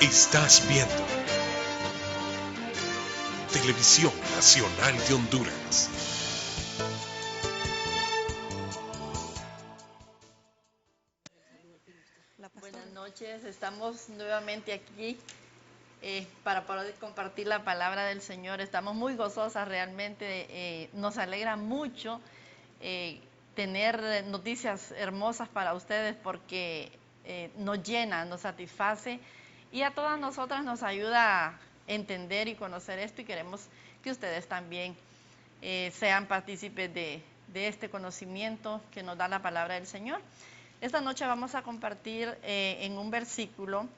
Estás viendo Televisión Nacional de Honduras. Buenas noches, estamos nuevamente aquí para poder compartir la palabra del Señor. Estamos muy gozosas realmente, nos alegra mucho tener noticias hermosas para ustedes porque nos llena, nos satisface y a todas nosotras nos ayuda a entender y conocer esto, y queremos que ustedes también sean partícipes de este conocimiento que nos da la palabra del Señor. Esta noche vamos a compartir en un versículo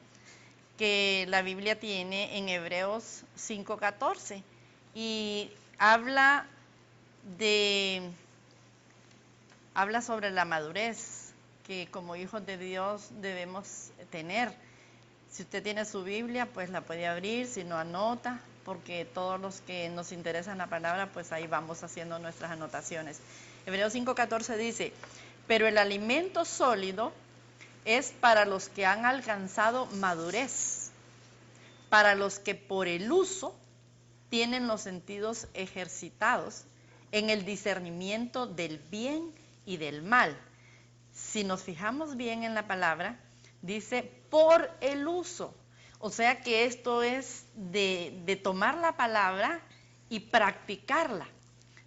que la Biblia tiene en Hebreos 5:14 y habla sobre la madurez que como hijos de Dios debemos tener. Si usted tiene su Biblia, pues la puede abrir, si no, anota, porque todos los que nos interesan la palabra, pues ahí vamos haciendo nuestras anotaciones. Hebreos 5:14 dice: pero el alimento sólido es para los que han alcanzado madurez, para los que por el uso tienen los sentidos ejercitados en el discernimiento del bien y del mal. Si nos fijamos bien en la palabra, dice por el uso. O sea que esto es de tomar la palabra y practicarla.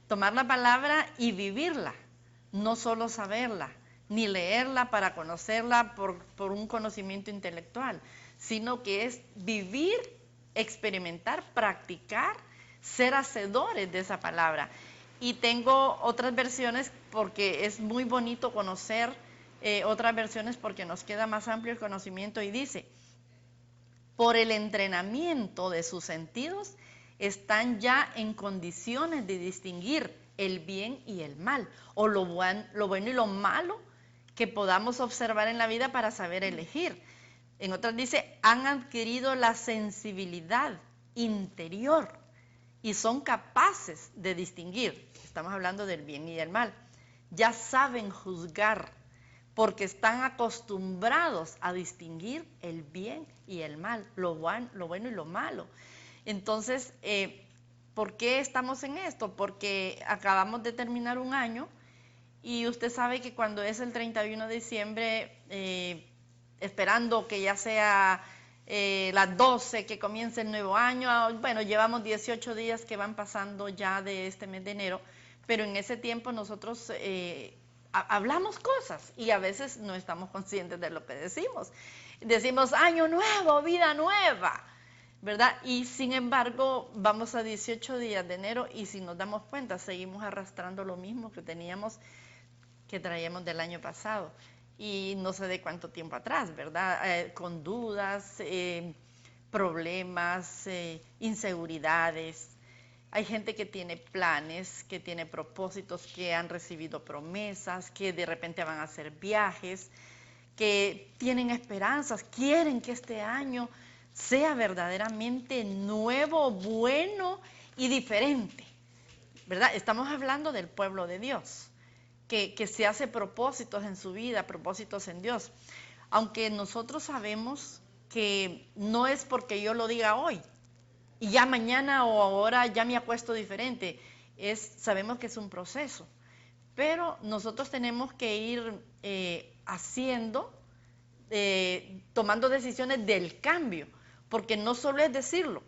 Tomar la palabra y vivirla. No solo saberla, ni leerla para conocerla por un conocimiento intelectual, sino que es vivir, experimentar, practicar, ser hacedores de esa palabra. Y tengo otras versiones porque es muy bonito conocer otras versiones porque nos queda más amplio el conocimiento, y dice: por el entrenamiento de sus sentidos están ya en condiciones de distinguir el bien y el mal, o lo bueno y lo malo que podamos observar en la vida para saber elegir. En otras dice: han adquirido la sensibilidad interior y son capaces de distinguir. Estamos hablando del bien y del mal. Ya saben juzgar porque están acostumbrados a distinguir el bien y el mal, lo bueno y lo malo. Entonces, ¿por qué estamos en esto? Porque acabamos de terminar un año y usted sabe que cuando es el 31 de diciembre, esperando que ya sea las 12, que comience el nuevo año, bueno, llevamos 18 días que van pasando ya de este mes de enero, pero en ese tiempo nosotros hablamos cosas y a veces no estamos conscientes de lo que decimos. Decimos año nuevo, vida nueva, ¿verdad? Y sin embargo, vamos a 18 días de enero y si nos damos cuenta, seguimos arrastrando lo mismo que traíamos del año pasado. Y no sé de cuánto tiempo atrás, ¿verdad? Con dudas, problemas, inseguridades. Hay gente que tiene planes, que tiene propósitos, que han recibido promesas, que de repente van a hacer viajes, que tienen esperanzas, quieren que este año sea verdaderamente nuevo, bueno y diferente, ¿verdad? Estamos hablando del pueblo de Dios, que se hace propósitos en su vida, propósitos en Dios. Aunque nosotros sabemos que no es porque yo lo diga hoy, y ya mañana o ahora ya me acuesto diferente. Sabemos que es un proceso, pero nosotros tenemos que ir haciendo, tomando decisiones del cambio, porque no solo es decirlo,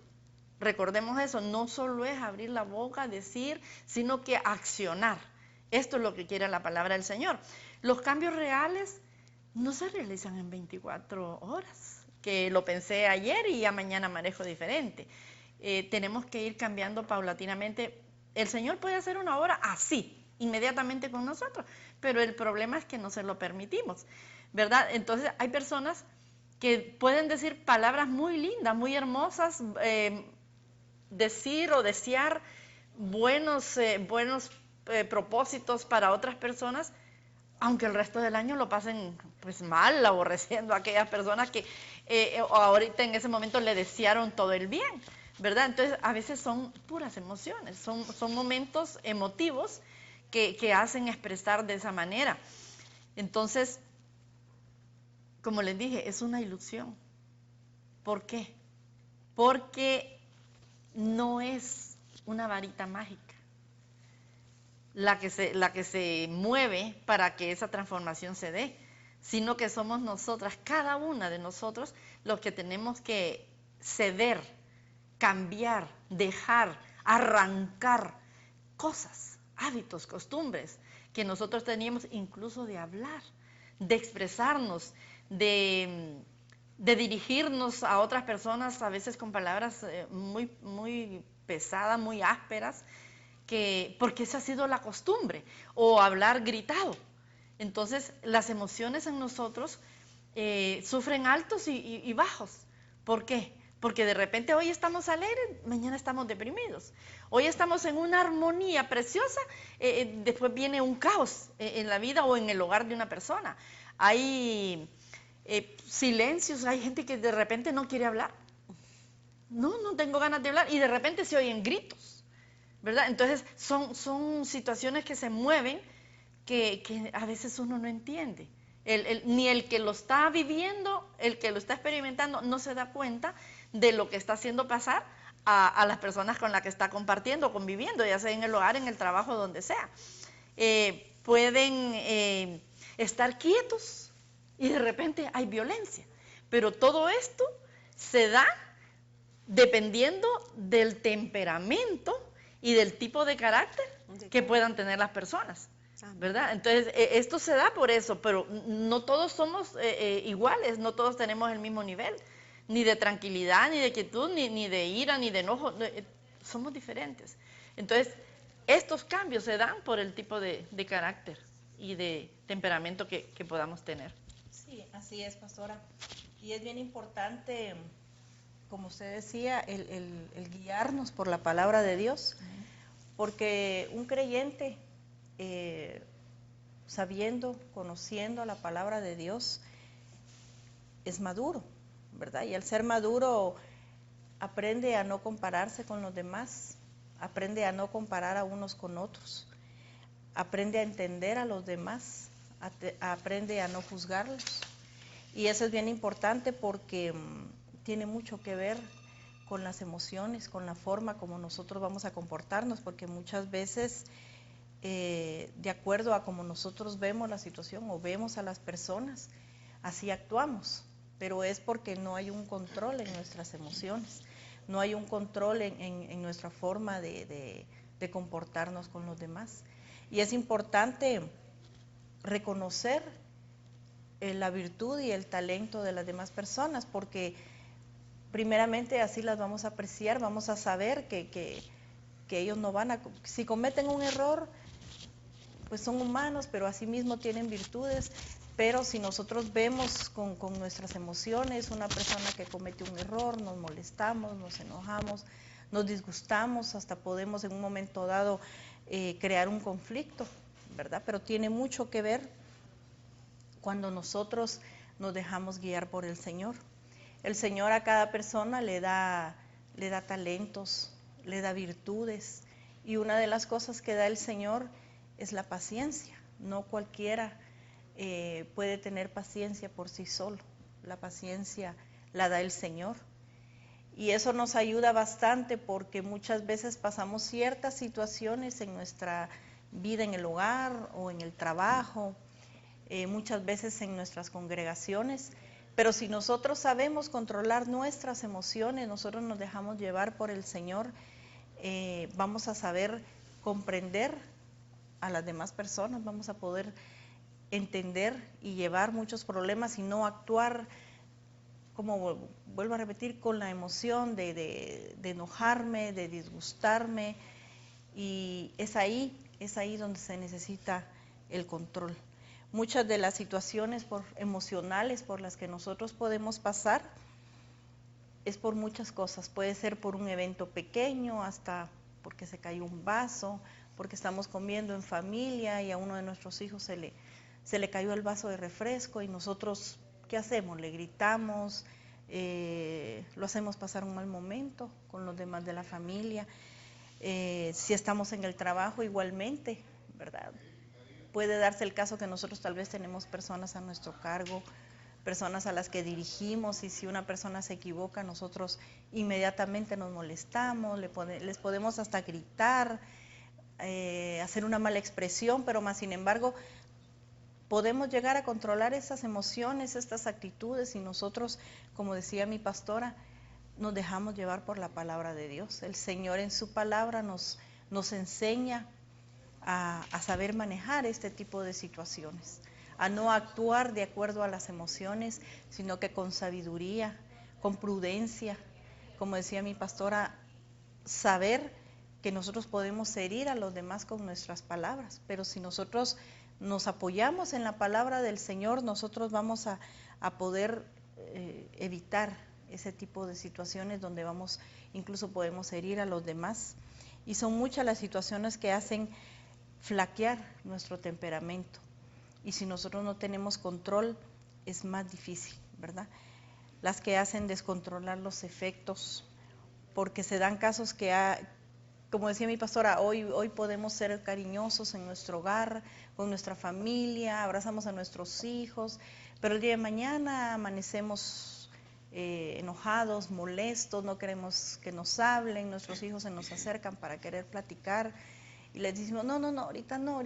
recordemos eso, no solo es abrir la boca, decir, sino que accionar. Esto es lo que quiere la palabra del Señor. Los cambios reales no se realizan en 24 horas, que lo pensé ayer y ya mañana manejo diferente. Tenemos que ir cambiando paulatinamente. El Señor puede hacer una obra así, inmediatamente con nosotros, pero el problema es que no se lo permitimos, ¿verdad? Entonces hay personas que pueden decir palabras muy lindas, muy hermosas, decir o desear buenos propósitos para otras personas, aunque el resto del año lo pasen pues mal, aborreciendo a aquellas personas que ahorita en ese momento le desearon todo el bien, ¿verdad? Entonces a veces son puras emociones, son momentos emotivos que hacen expresar de esa manera. Entonces, como les dije, es una ilusión. ¿Por qué? Porque no es una varita mágica la que se mueve para que esa transformación se dé, sino que somos nosotras, cada una de nosotros, los que tenemos que ceder, cambiar, dejar, arrancar cosas, hábitos, costumbres que nosotros teníamos, incluso de hablar, de expresarnos, de dirigirnos a otras personas, a veces con palabras muy pesadas, muy ásperas, porque esa ha sido la costumbre, o hablar gritado. Entonces, las emociones en nosotros sufren altos y bajos. ¿Por qué? Porque de repente hoy estamos alegres, mañana estamos deprimidos. Hoy estamos en una armonía preciosa, después viene un caos en la vida o en el hogar de una persona. Hay silencios, hay gente que de repente no quiere hablar. No tengo ganas de hablar y de repente se oyen gritos, ¿verdad? Entonces son situaciones que se mueven que a veces uno no entiende. Ni el que lo está viviendo, el que lo está experimentando, no se da cuenta de lo que está haciendo pasar a las personas con las que está compartiendo, conviviendo, ya sea en el hogar, en el trabajo, donde sea. Pueden estar quietos y de repente hay violencia. Pero todo esto se da dependiendo del temperamento y del tipo de carácter que puedan tener las personas, ¿verdad? Entonces, esto se da por eso, pero no todos somos iguales, no todos tenemos el mismo nivel, ni de tranquilidad, ni de quietud, ni de ira, ni de enojo, somos diferentes. Entonces, estos cambios se dan por el tipo de carácter y de temperamento que podamos tener. Sí, así es, pastora. Y es bien importante, como usted decía, el guiarnos por la palabra de Dios, porque un creyente, sabiendo, conociendo la palabra de Dios, es maduro, ¿verdad? Y al ser maduro, aprende a no compararse con los demás, aprende a no comparar a unos con otros, aprende a entender a los demás, aprende a no juzgarlos. Y eso es bien importante porque tiene mucho que ver con las emociones, con la forma como nosotros vamos a comportarnos, porque muchas veces, de acuerdo a cómo nosotros vemos la situación o vemos a las personas, así actuamos, pero es porque no hay un control en nuestras emociones, no hay un control en nuestra forma de comportarnos con los demás. Y es importante reconocer la virtud y el talento de las demás personas, porque primeramente así las vamos a apreciar, vamos a saber que ellos no van a, si cometen un error, pues son humanos, pero asimismo tienen virtudes. Pero si nosotros vemos con nuestras emociones una persona que comete un error, nos molestamos, nos enojamos, nos disgustamos, hasta podemos en un momento dado crear un conflicto, ¿verdad? Pero tiene mucho que ver cuando nosotros nos dejamos guiar por el Señor. El Señor a cada persona le da talentos, le da virtudes, y una de las cosas que da el Señor es la paciencia. No cualquiera puede tener paciencia por sí solo, la paciencia la da el Señor. Y eso nos ayuda bastante porque muchas veces pasamos ciertas situaciones en nuestra vida en el hogar o en el trabajo, muchas veces en nuestras congregaciones, pero si nosotros sabemos controlar nuestras emociones, nosotros nos dejamos llevar por el Señor, vamos a saber comprender a las demás personas, vamos a poder entender y llevar muchos problemas y no actuar, como vuelvo a repetir, con la emoción de enojarme, de disgustarme, y es ahí donde se necesita el control. Muchas de las situaciones emocionales por las que nosotros podemos pasar es por muchas cosas, puede ser por un evento pequeño, hasta porque se cayó un vaso, porque estamos comiendo en familia y a uno de nuestros hijos se le cayó el vaso de refresco y nosotros, ¿qué hacemos? Le gritamos, lo hacemos pasar un mal momento con los demás de la familia. Si estamos en el trabajo igualmente, ¿verdad? Puede darse el caso que nosotros tal vez tenemos personas a nuestro cargo, personas a las que dirigimos, y si una persona se equivoca, nosotros inmediatamente nos molestamos, les podemos hasta gritar, hacer una mala expresión, pero más sin embargo podemos llegar a controlar esas emociones, estas actitudes, y nosotros, como decía mi pastora, nos dejamos llevar por la palabra de Dios. El Señor en su palabra nos enseña a saber manejar este tipo de situaciones, a no actuar de acuerdo a las emociones, sino que con sabiduría, con prudencia, como decía mi pastora, saber que nosotros podemos herir a los demás con nuestras palabras, pero si nosotros nos apoyamos en la palabra del Señor, nosotros vamos a poder evitar ese tipo de situaciones donde incluso podemos herir a los demás. Y son muchas las situaciones que hacen flaquear nuestro temperamento. Y si nosotros no tenemos control, es más difícil, ¿verdad? Las que hacen descontrolar los efectos, porque se dan casos que, como decía mi pastora, hoy podemos ser cariñosos en nuestro hogar, con nuestra familia, abrazamos a nuestros hijos, pero el día de mañana amanecemos enojados, molestos, no queremos que nos hablen, nuestros hijos se nos acercan para querer platicar y les decimos, no, ahorita no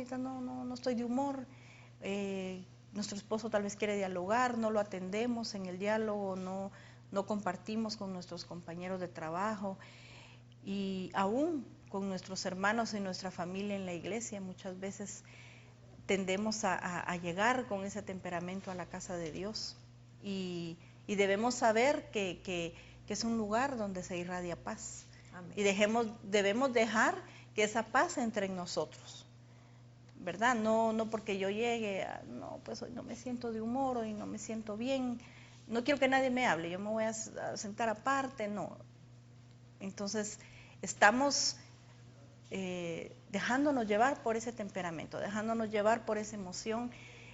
estoy de humor. Nuestro esposo tal vez quiere dialogar, no lo atendemos en el diálogo, no compartimos con nuestros compañeros de trabajo, y aún con nuestros hermanos y nuestra familia en la iglesia muchas veces tendemos a llegar con ese temperamento a la casa de Dios, y debemos saber que es un lugar donde se irradia paz. Amén. Y debemos dejar que esa paz entre en nosotros, ¿verdad? No porque yo llegue, pues hoy no me siento de humor, hoy no me siento bien, no quiero que nadie me hable, yo me voy a sentar aparte, no. Entonces estamos dejándonos llevar por ese temperamento, dejándonos llevar por esa emoción,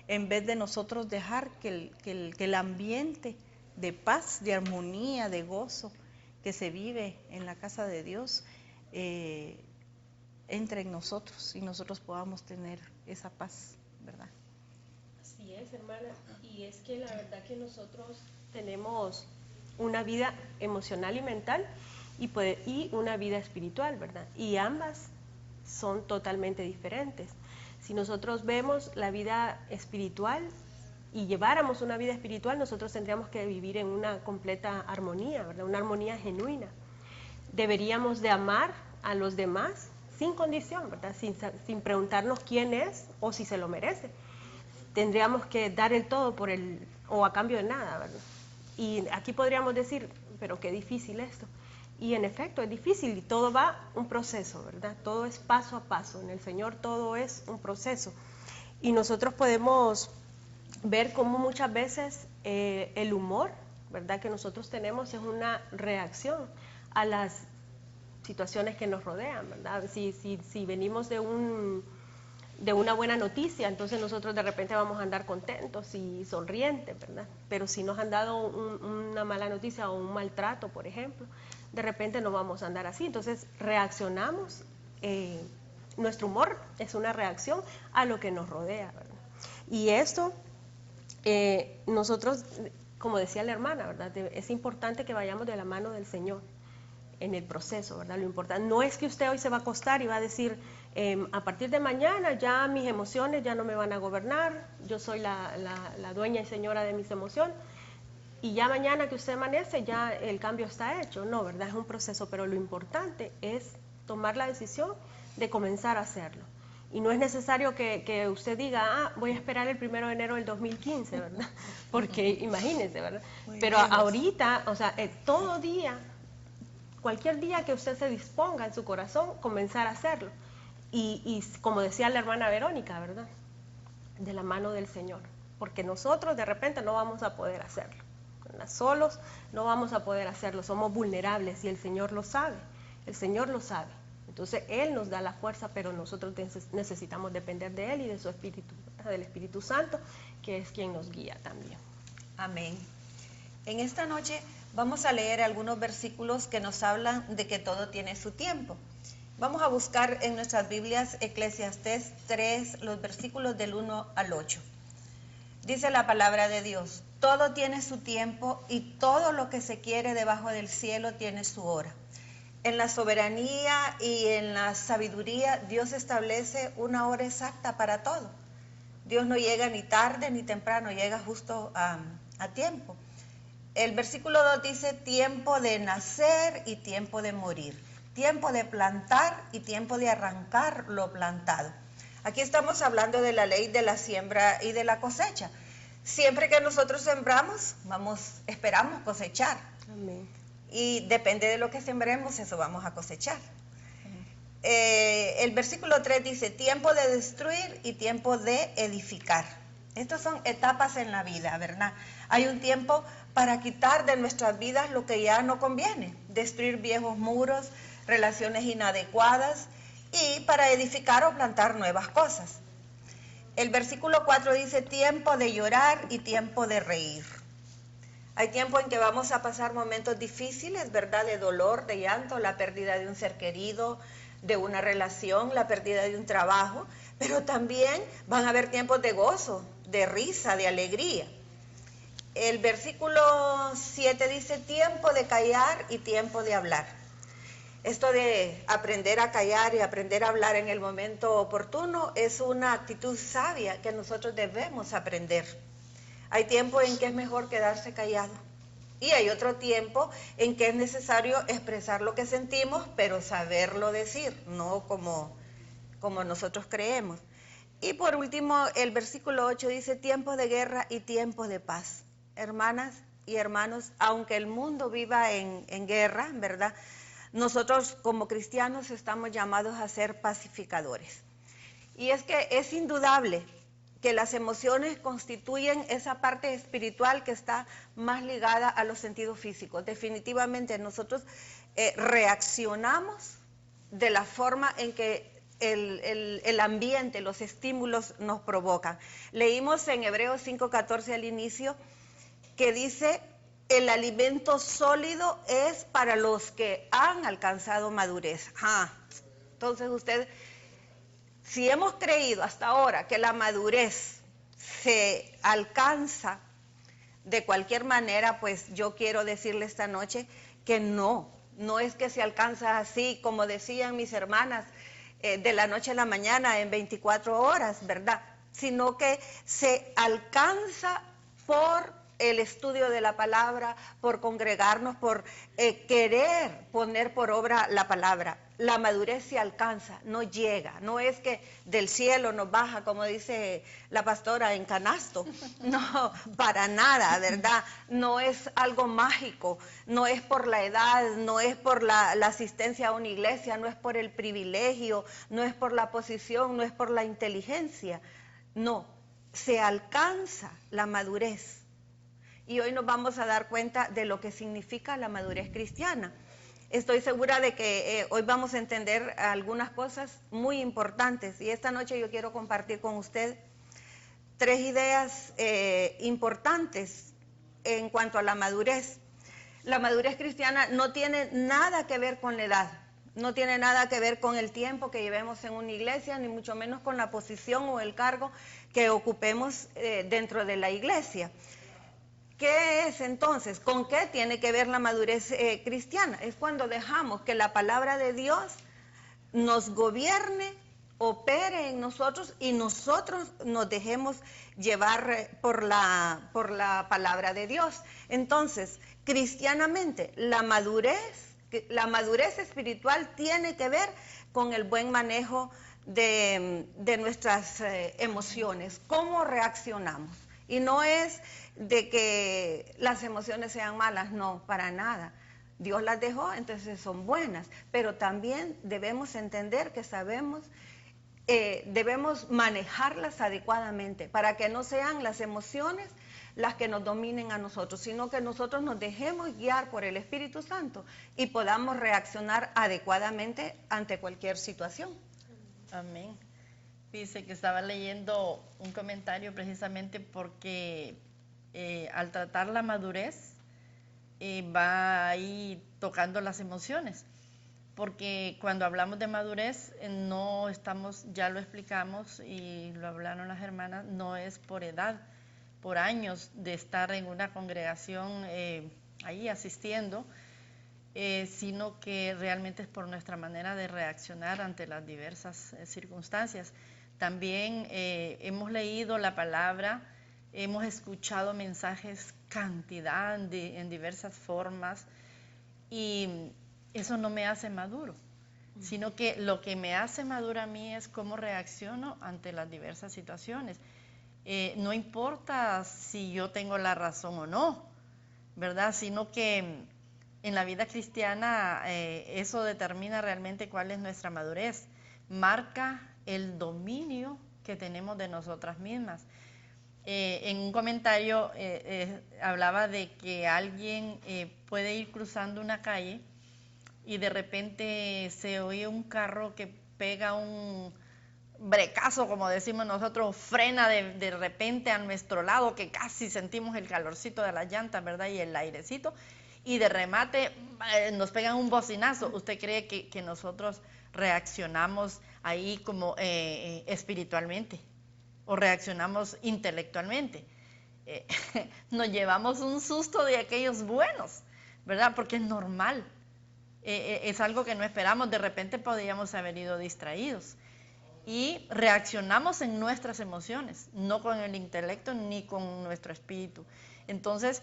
en vez de nosotros dejar que el ambiente de paz, de armonía, de gozo que se vive en la casa de Dios entre en nosotros y nosotros podamos tener esa paz, ¿verdad? Así es, hermana, y es que la verdad que nosotros tenemos una vida emocional y mental y una vida espiritual, ¿verdad? Y ambas son totalmente diferentes. Si nosotros vemos la vida espiritual y lleváramos una vida espiritual, nosotros tendríamos que vivir en una completa armonía, ¿verdad? Una armonía genuina. Deberíamos de amar a los demás sin condición, ¿verdad? Sin preguntarnos quién es o si se lo merece. Tendríamos que dar el todo o a cambio de nada, ¿verdad? Y aquí podríamos decir, pero qué difícil esto. Y en efecto es difícil y todo va un proceso, ¿verdad? Todo es paso a paso. En el Señor todo es un proceso. Y nosotros podemos ver cómo muchas veces el humor, ¿verdad?, que nosotros tenemos es una reacción a las situaciones que nos rodean, ¿verdad? Si venimos de una buena noticia, entonces nosotros de repente vamos a andar contentos y sonrientes, ¿verdad? Pero si nos han dado una mala noticia o un maltrato, por ejemplo, de repente no vamos a andar así. Entonces reaccionamos, nuestro humor es una reacción a lo que nos rodea, ¿verdad? Y esto, nosotros, como decía la hermana, ¿verdad?, es importante que vayamos de la mano del Señor en el proceso, ¿verdad? Lo importante no es que usted hoy se va a acostar y va a decir, a partir de mañana ya mis emociones ya no me van a gobernar, yo soy la dueña y señora de mis emociones, y ya mañana que usted amanece ya el cambio está hecho. No, ¿verdad? Es un proceso, pero lo importante es tomar la decisión de comenzar a hacerlo. Y no es necesario que usted diga, voy a esperar el 1 de enero del 2015, ¿verdad? Porque imagínese, ¿verdad? Pero ahorita, o sea, todo día, cualquier día que usted se disponga en su corazón, comenzar a hacerlo. Y como decía la hermana Verónica, ¿verdad?, de la mano del Señor. Porque nosotros de repente no vamos a poder hacerlo. Solos no vamos a poder hacerlo, somos vulnerables y el Señor lo sabe, el Señor lo sabe. Entonces Él nos da la fuerza, pero nosotros necesitamos depender de Él y de su Espíritu, del Espíritu Santo, que es quien nos guía también. Amén. En esta noche vamos a leer algunos versículos que nos hablan de que todo tiene su tiempo. Vamos a buscar en nuestras Biblias Eclesiastés 3, los versículos del 1 al 8. Dice la palabra de Dios: todo tiene su tiempo y todo lo que se quiere debajo del cielo tiene su hora. En la soberanía y en la sabiduría, Dios establece una hora exacta para todo. Dios no llega ni tarde ni temprano, llega justo a tiempo. El versículo 2 dice tiempo de nacer y tiempo de morir, tiempo de plantar y tiempo de arrancar lo plantado. Aquí estamos hablando de la ley de la siembra y de la cosecha. Siempre que nosotros sembramos, esperamos cosechar. Amén. Y depende de lo que sembremos, eso vamos a cosechar. El versículo 3 dice tiempo de destruir y tiempo de edificar. Estas son etapas en la vida, ¿verdad? Hay un tiempo para quitar de nuestras vidas lo que ya no conviene, destruir viejos muros, relaciones inadecuadas y para edificar o plantar nuevas cosas. El versículo 4 dice tiempo de llorar y tiempo de reír. Hay tiempo en que vamos a pasar momentos difíciles, ¿verdad? De dolor, de llanto, la pérdida de un ser querido, de una relación, la pérdida de un trabajo, pero también van a haber tiempos de gozo, de risa, de alegría. El versículo 7 dice tiempo de callar y tiempo de hablar. Esto de aprender a callar y aprender a hablar en el momento oportuno es una actitud sabia que nosotros debemos aprender. Hay tiempo en que es mejor quedarse callado y hay otro tiempo en que es necesario expresar lo que sentimos, pero saberlo decir, no como nosotros creemos. Y por último, el versículo 8 dice tiempo de guerra y tiempo de paz. Hermanas y hermanos, aunque el mundo viva en guerra, ¿verdad? Nosotros como cristianos estamos llamados a ser pacificadores. Y es que es indudable que las emociones constituyen esa parte espiritual que está más ligada a los sentidos físicos. Definitivamente nosotros reaccionamos de la forma en que el ambiente, los estímulos nos provocan. Leímos en Hebreos 5:14 al inicio que dice el alimento sólido es para los que han alcanzado madurez. Entonces usted, si hemos creído hasta ahora que la madurez se alcanza de cualquier manera, pues yo quiero decirle esta noche que no es que se alcanza así, como decían mis hermanas, de la noche a la mañana en 24 horas, ¿verdad? Sino que se alcanza por el estudio de la palabra, por congregarnos, por querer poner por obra la palabra. La madurez se alcanza, no llega, no es que del cielo nos baja, como dice la pastora, en canasto, no, para nada, ¿verdad? No es algo mágico, no es por la edad, no es por la asistencia a una iglesia, no es por el privilegio, no es por la posición, no es por la inteligencia, no, se alcanza la madurez. Y hoy nos vamos a dar cuenta de lo que significa la madurez cristiana. Estoy segura de que hoy vamos a entender algunas cosas muy importantes y esta noche yo quiero compartir con usted 3 ideas importantes en cuanto a la madurez. La madurez cristiana no tiene nada que ver con la edad, no tiene nada que ver con el tiempo que llevemos en una iglesia, ni mucho menos con la posición o el cargo que ocupemos dentro de la iglesia. ¿Qué es entonces? ¿Con qué tiene que ver la madurez cristiana? Es cuando dejamos que la palabra de Dios nos gobierne, opere en nosotros y nosotros nos dejemos llevar por la palabra de Dios. Entonces, cristianamente, la madurez espiritual tiene que ver con el buen manejo de nuestras emociones, cómo reaccionamos. Y no es de que las emociones sean malas, no, para nada. Dios las dejó, entonces son buenas, pero también debemos entender que debemos manejarlas adecuadamente para que no sean las emociones las que nos dominen a nosotros, sino que nosotros nos dejemos guiar por el Espíritu Santo y podamos reaccionar adecuadamente ante cualquier situación. Amén. Dice que estaba leyendo un comentario precisamente porque al tratar la madurez va ahí tocando las emociones, porque cuando hablamos de madurez no estamos, ya lo explicamos y lo hablaron las hermanas, no es por edad, por años de estar en una congregación ahí asistiendo, sino que realmente es por nuestra manera de reaccionar ante las diversas circunstancias. También hemos leído la palabra, hemos escuchado mensajes cantidad en diversas formas, y eso no me hace maduro, sino que lo que me hace maduro a mí es cómo reacciono ante las diversas situaciones. No importa si yo tengo la razón o no, ¿verdad? Sino que en la vida cristiana eso determina realmente cuál es nuestra madurez. Marca el dominio que tenemos de nosotras mismas. En un comentario hablaba de que alguien puede ir cruzando una calle y de repente se oye un carro que pega un brecazo, como decimos nosotros, frena de repente a nuestro lado, que casi sentimos el calorcito de las llantas, ¿verdad? Y el airecito, y de remate nos pegan un bocinazo. ¿Usted cree que nosotros reaccionamos ahí como espiritualmente o reaccionamos intelectualmente? Nos llevamos un susto de aquellos buenos, ¿verdad? Porque es normal, es algo que no esperamos. De repente podríamos haber ido distraídos y reaccionamos en nuestras emociones, no con el intelecto ni con nuestro espíritu. Entonces,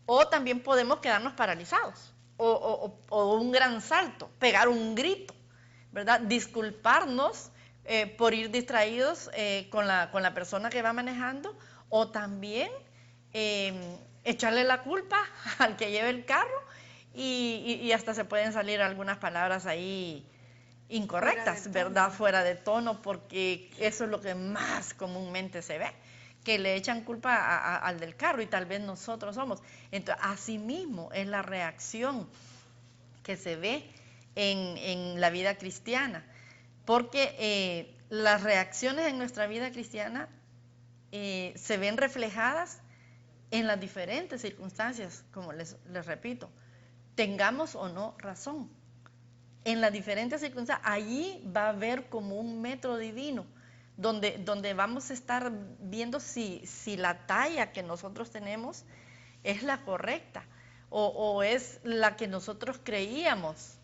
o también podemos quedarnos paralizados, o un gran salto, pegar un grito, ¿verdad? Disculparnos por ir distraídos con la persona que va manejando, o también echarle la culpa al que lleve el carro, y hasta se pueden salir algunas palabras ahí incorrectas, ¿verdad? Fuera de tono, porque eso es lo que más comúnmente se ve, que le echan culpa al del carro, y tal vez nosotros somos. Entonces, así mismo es la reacción que se ve en la vida cristiana, porque las reacciones en nuestra vida cristiana se ven reflejadas en las diferentes circunstancias, como les repito, tengamos o no razón. En las diferentes circunstancias, allí va a haber como un metro divino, donde vamos a estar viendo si la talla que nosotros tenemos es la correcta, o es la que nosotros creíamos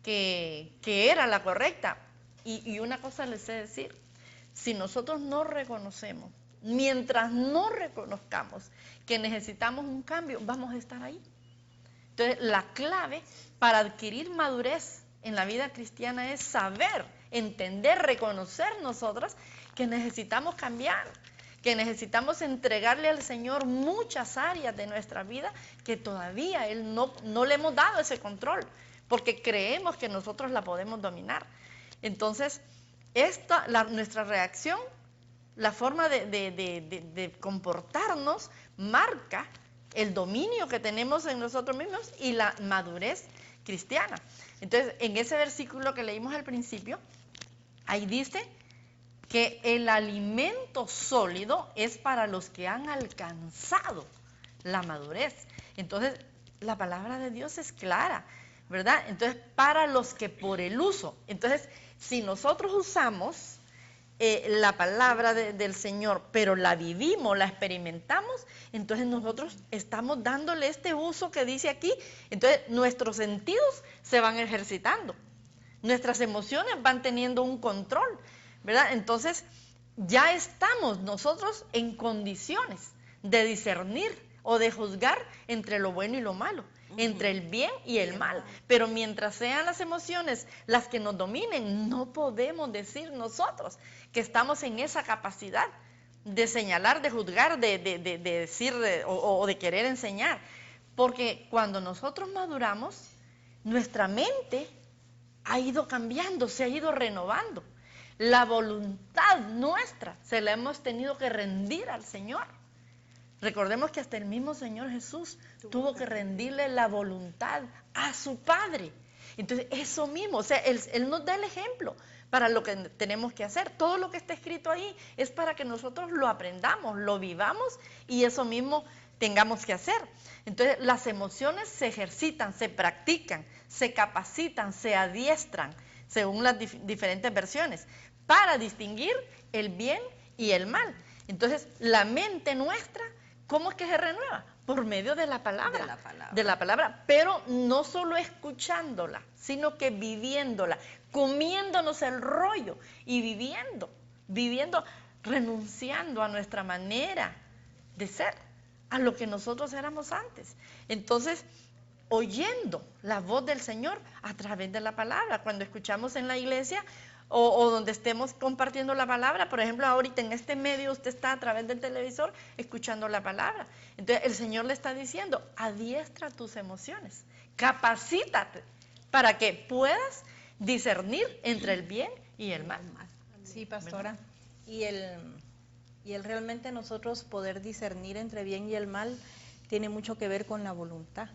que era la correcta. Y una cosa les sé decir, si nosotros no reconocemos, mientras no reconozcamos que necesitamos un cambio, vamos a estar ahí. Entonces, la clave para adquirir madurez en la vida cristiana es saber, entender, reconocer nosotras que necesitamos cambiar, que necesitamos entregarle al Señor muchas áreas de nuestra vida que todavía Él no le hemos dado ese control, porque creemos que nosotros la podemos dominar. Entonces, nuestra reacción, la forma de comportarnos, marca el dominio que tenemos en nosotros mismos y la madurez cristiana. Entonces, en ese versículo que leímos al principio, ahí dice que el alimento sólido es para los que han alcanzado la madurez. Entonces, la palabra de Dios es clara, ¿verdad? Entonces, para los que por el uso. Entonces, si nosotros usamos la palabra del Señor, pero la vivimos, la experimentamos, entonces nosotros estamos dándole este uso que dice aquí. Entonces nuestros sentidos se van ejercitando, nuestras emociones van teniendo un control, ¿verdad? Entonces ya estamos nosotros en condiciones de discernir o de juzgar entre lo bueno y lo malo, entre el bien y el mal. Pero mientras sean las emociones las que nos dominen, no podemos decir nosotros que estamos en esa capacidad de señalar, de juzgar, de decir o de querer enseñar. Porque cuando nosotros maduramos, nuestra mente ha ido cambiando, se ha ido renovando. La voluntad nuestra se la hemos tenido que rendir al Señor. Recordemos que hasta el mismo Señor Jesús tuvo que rendirle la voluntad a su Padre. Entonces, eso mismo, o sea, Él nos da el ejemplo para lo que tenemos que hacer. Todo lo que está escrito ahí es para que nosotros lo aprendamos, lo vivamos y eso mismo tengamos que hacer. Entonces, las emociones se ejercitan, se practican, se capacitan, se adiestran, según las diferentes versiones, para distinguir el bien y el mal. Entonces, la mente nuestra ¿Cómo es que se renueva? Por medio de la palabra. De la palabra. De la palabra, pero no solo escuchándola, sino que viviéndola, comiéndonos el rollo y viviendo, renunciando a nuestra manera de ser, a lo que nosotros éramos antes. Entonces, oyendo la voz del Señor a través de la palabra, cuando escuchamos en la iglesia o donde estemos compartiendo la palabra, por ejemplo, ahorita en este medio usted está a través del televisor escuchando la palabra. Entonces el Señor le está diciendo, adiestra tus emociones, capacítate para que puedas discernir entre el bien y el mal. Sí, pastora. Y el realmente nosotros poder discernir entre bien y el mal tiene mucho que ver con la voluntad.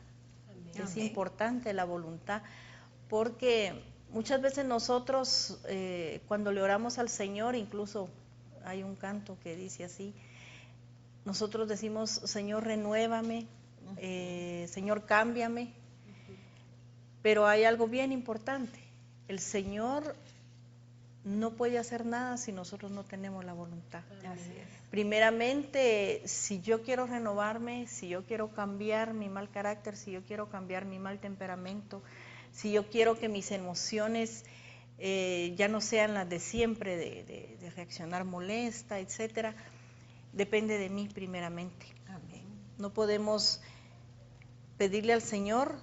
Es importante la voluntad, porque muchas veces nosotros cuando le oramos al Señor, incluso hay un canto que dice así, nosotros decimos, Señor, renuévame, Señor, cámbiame, pero hay algo bien importante, el Señor no puede hacer nada si nosotros no tenemos la voluntad. Así es. Primeramente, si yo quiero renovarme, si yo quiero cambiar mi mal carácter, si yo quiero cambiar mi mal temperamento, si yo quiero que mis emociones ya no sean las de siempre, de reaccionar molesta, etcétera, depende de mí primeramente. Amén. No podemos pedirle al Señor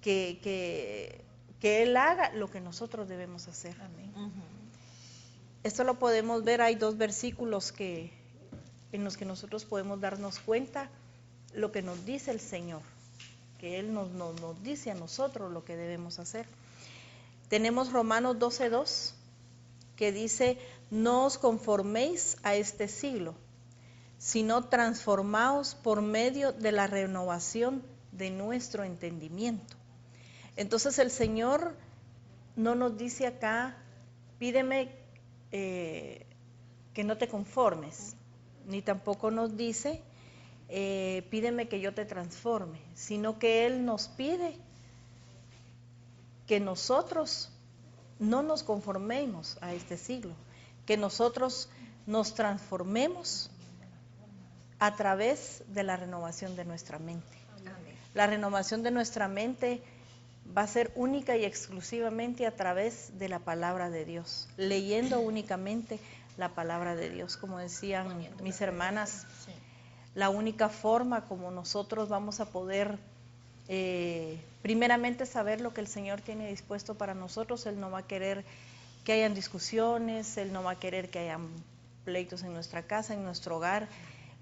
que Él haga lo que nosotros debemos hacer. Amén. Esto lo podemos ver, hay 2 versículos en los que nosotros podemos darnos cuenta lo que nos dice el Señor, que Él nos dice a nosotros lo que debemos hacer. Tenemos Romanos 12:2, que dice, no os conforméis a este siglo, sino transformaos por medio de la renovación de nuestro entendimiento. Entonces el Señor no nos dice acá, pídeme que no te conformes, ni tampoco nos dice, pídeme que yo te transforme, sino que Él nos pide que nosotros no nos conformemos a este siglo, que nosotros nos transformemos a través de la renovación de nuestra mente. Amén. La renovación de nuestra mente va a ser única y exclusivamente a través de la palabra de Dios, leyendo únicamente la palabra de Dios. Como decían mis hermanas, Sí. la única forma como nosotros vamos a poder primeramente saber lo que el Señor tiene dispuesto para nosotros. Él no va a querer que hayan discusiones, Él no va a querer que hayan pleitos en nuestra casa, en nuestro hogar,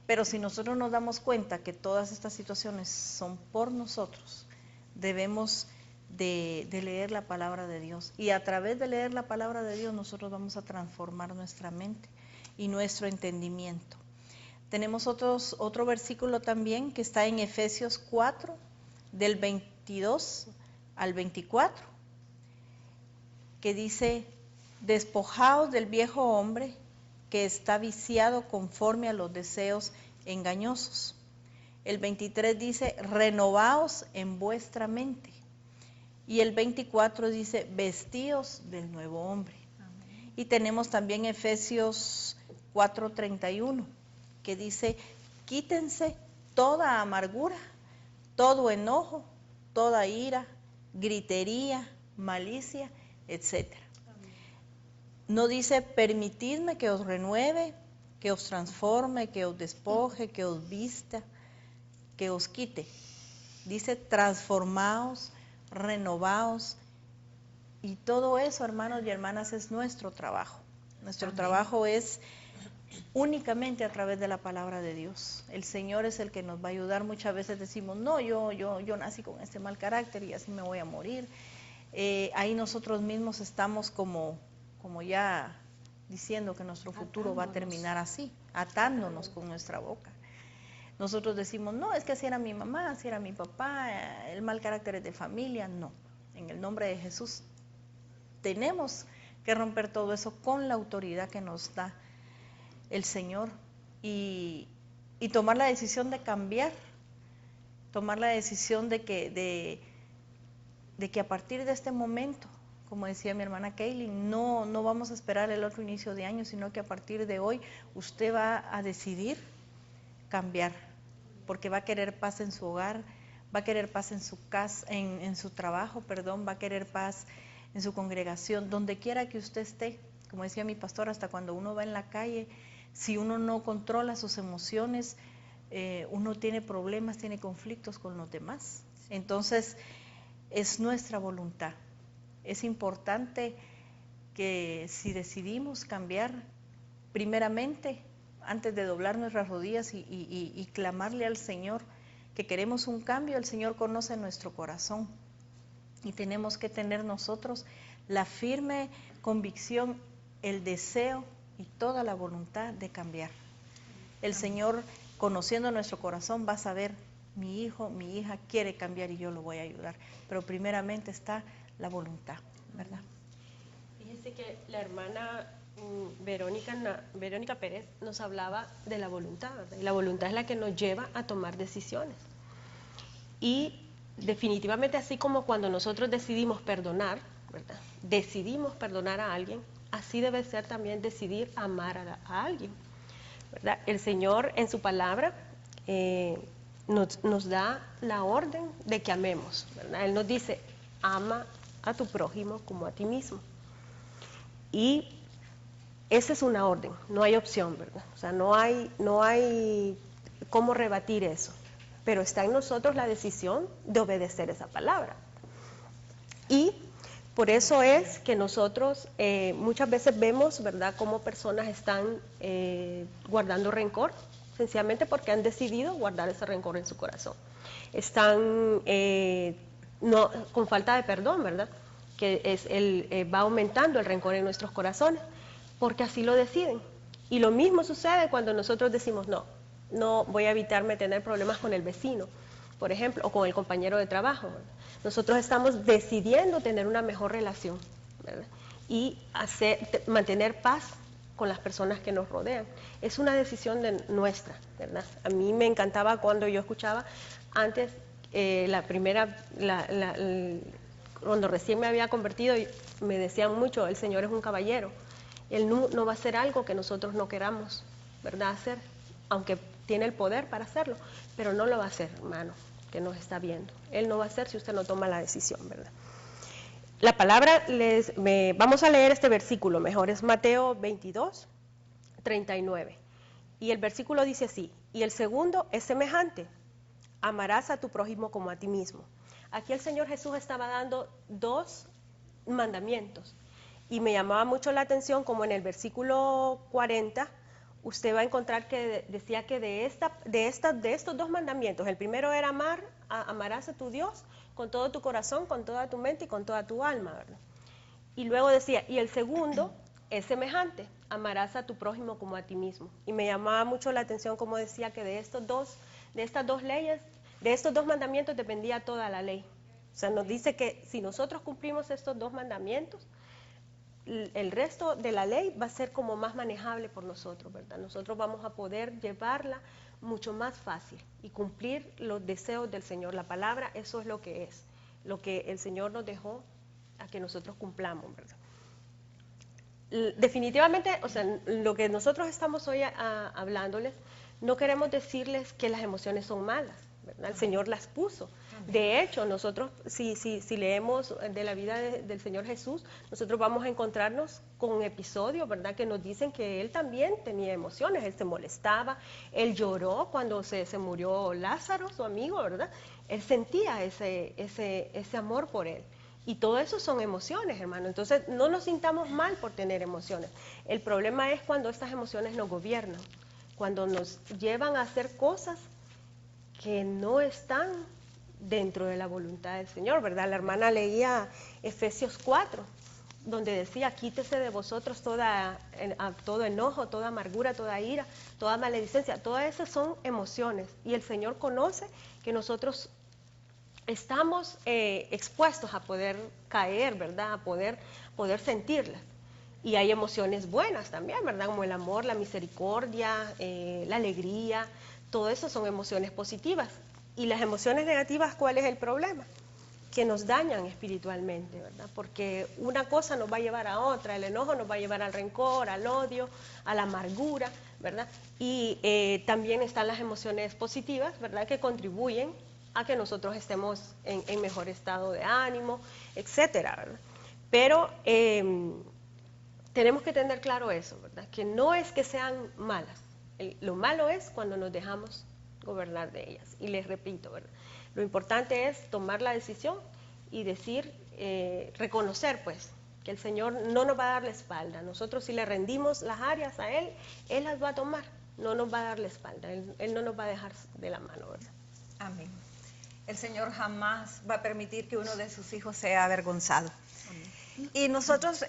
pero si nosotros nos damos cuenta que todas estas situaciones son por nosotros, debemos de leer la palabra de Dios, y a través de leer la palabra de Dios nosotros vamos a transformar nuestra mente y nuestro entendimiento. Tenemos otro versículo también que está en Efesios 4, del 22 al 24, que dice, despojaos del viejo hombre que está viciado conforme a los deseos engañosos. El 23 dice, renovaos en vuestra mente. Y el 24 dice, vestíos del nuevo hombre. Amén. Y tenemos también Efesios 4:31, que dice, quítense toda amargura, todo enojo, toda ira, gritería, malicia, etc. No dice, permitidme que os renueve, que os transforme, que os despoje, que os vista, que os quite. Dice, transformaos, renovaos, y todo eso, hermanos y hermanas, es nuestro trabajo. Nuestro Amén. trabajo es únicamente a través de la palabra de Dios. El Señor es el que nos va a ayudar. Muchas veces decimos, no, yo nací con este mal carácter y así me voy a morir. Ahí nosotros mismos estamos como ya diciendo que nuestro futuro va a terminar así, atándonos con nuestra boca. Nosotros decimos, no, es que así era mi mamá, así era mi papá, el mal carácter es de familia. No, en el nombre de Jesús tenemos que romper todo eso con la autoridad que nos da el Señor y tomar la decisión de cambiar, tomar la decisión de que a partir de este momento, como decía mi hermana Kaylin, no vamos a esperar el otro inicio de año, sino que a partir de hoy usted va a decidir cambiar, porque va a querer paz en su hogar, va a querer paz en su casa, en su trabajo, perdón, va a querer paz en su congregación, donde quiera que usted esté. Como decía mi pastor, hasta cuando uno va en la calle, si uno no controla sus emociones, uno tiene problemas, tiene conflictos con los demás. Entonces, es nuestra voluntad. Es importante que si decidimos cambiar, primeramente, antes de doblar nuestras rodillas y clamarle al Señor que queremos un cambio, el Señor conoce nuestro corazón y tenemos que tener nosotros la firme convicción, el deseo y toda la voluntad de cambiar. El Señor, conociendo nuestro corazón, va a saber, mi hijo, mi hija quiere cambiar y yo lo voy a ayudar, pero primeramente está la voluntad, ¿verdad? Fíjese que la hermana Verónica Pérez nos hablaba de la voluntad, ¿verdad? Y la voluntad es la que nos lleva a tomar decisiones. Y definitivamente, así como cuando nosotros decidimos perdonar, ¿verdad? Decidimos perdonar a alguien, así debe ser también decidir amar a alguien, ¿verdad? El Señor en su palabra nos da la orden de que amemos, ¿verdad? Él nos dice, ama a tu prójimo como a ti mismo. Y esa es una orden, no hay opción, ¿verdad? O sea, no hay cómo rebatir eso, pero está en nosotros la decisión de obedecer esa palabra. Y por eso es que nosotros muchas veces vemos, ¿verdad?, cómo personas están guardando rencor, sencillamente porque han decidido guardar ese rencor en su corazón. Están con falta de perdón, ¿verdad?, que va aumentando el rencor en nuestros corazones, porque así lo deciden. Y lo mismo sucede cuando nosotros decimos, no voy a evitarme tener problemas con el vecino, por ejemplo, o con el compañero de trabajo, ¿verdad? Nosotros estamos decidiendo tener una mejor relación, ¿verdad?, y mantener paz con las personas que nos rodean. Es una decisión nuestra, ¿verdad? A mí me encantaba cuando yo escuchaba antes, cuando recién me había convertido, me decían mucho, el Señor es un caballero. Él no va a hacer algo que nosotros no queramos, ¿verdad?, hacer, aunque tiene el poder para hacerlo, pero no lo va a hacer, hermano, que nos está viendo. Él no va a hacer si usted no toma la decisión, ¿verdad? La palabra, vamos a leer este versículo, mejor es Mateo 22, 39. Y el versículo dice así, y el segundo es semejante, amarás a tu prójimo como a ti mismo. Aquí el Señor Jesús estaba dando 2 mandamientos, y me llamaba mucho la atención como en el versículo 40, usted va a encontrar que decía que de estos 2 mandamientos, el primero era amarás a tu Dios con todo tu corazón, con toda tu mente y con toda tu alma, ¿verdad? Y luego decía, y el segundo es semejante, amarás a tu prójimo como a ti mismo. Y me llamaba mucho la atención como decía que de estas dos leyes, de estos 2 mandamientos dependía toda la ley. O sea, nos dice que si nosotros cumplimos estos 2 mandamientos, el resto de la ley va a ser como más manejable por nosotros, ¿verdad? Nosotros vamos a poder llevarla mucho más fácil y cumplir los deseos del Señor. La palabra, eso es lo que el Señor nos dejó a que nosotros cumplamos, ¿verdad? Definitivamente, o sea, lo que nosotros estamos hoy hablándoles, no queremos decirles que las emociones son malas, ¿verdad? El Señor las puso. De hecho, nosotros, si leemos de la vida del Señor Jesús, nosotros vamos a encontrarnos con episodios, ¿verdad?, que nos dicen que Él también tenía emociones. Él se molestaba, Él lloró cuando se murió Lázaro, su amigo, ¿verdad? Él sentía ese amor por Él. Y todo eso son emociones, hermano. Entonces, no nos sintamos mal por tener emociones. El problema es cuando estas emociones nos gobiernan, cuando nos llevan a hacer cosas que no están dentro de la voluntad del Señor, ¿verdad? La hermana leía Efesios 4, donde decía, quítese de vosotros todo enojo, toda amargura, toda ira, toda maledicencia. Todas esas son emociones. Y el Señor conoce que nosotros estamos expuestos a poder caer, ¿verdad?, a poder sentirlas. Y hay emociones buenas también, ¿verdad?, como el amor, la misericordia, la alegría. Todo eso son emociones positivas. Y las emociones negativas, ¿cuál es el problema? que nos dañan espiritualmente, ¿verdad? Porque una cosa nos va a llevar a otra, el enojo nos va a llevar al rencor, al odio, a la amargura, ¿verdad? Y también están las emociones positivas, ¿verdad? Que contribuyen a que nosotros estemos en mejor estado de ánimo, etcétera, ¿verdad? Pero tenemos que tener claro eso, ¿verdad? Que no es que sean malas. Lo malo es cuando nos dejamos gobernar de ellas. Y les repito, ¿verdad? Lo importante es tomar la decisión y decir, reconocer pues, que el Señor no nos va a dar la espalda. Nosotros si le rendimos las áreas a Él, Él las va a tomar, no nos va a dar la espalda, Él no nos va a dejar de la mano, ¿verdad? Amén. El Señor jamás va a permitir que uno de sus hijos sea avergonzado. Amén. Y nosotros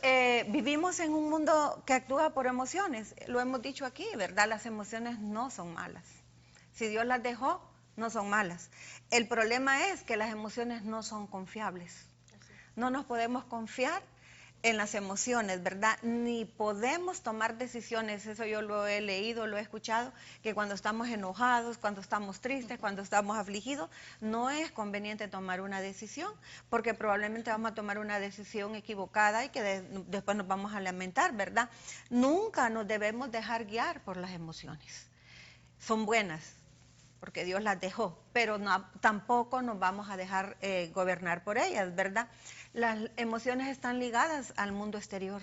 vivimos en un mundo que actúa por emociones. Lo hemos dicho aquí, ¿verdad? Las emociones no son malas. Si Dios las dejó, no son malas. El problema es que las emociones no son confiables. No nos podemos confiar en las emociones, ¿verdad? Ni podemos tomar decisiones, eso yo lo he leído, lo he escuchado, que cuando estamos enojados, cuando estamos tristes, cuando estamos afligidos, no es conveniente tomar una decisión, porque probablemente vamos a tomar una decisión equivocada y que después nos vamos a lamentar, ¿verdad? Nunca nos debemos dejar guiar por las emociones. Son buenas, porque Dios las dejó, pero no, tampoco nos vamos a dejar gobernar por ellas, ¿verdad? Las emociones están ligadas al mundo exterior.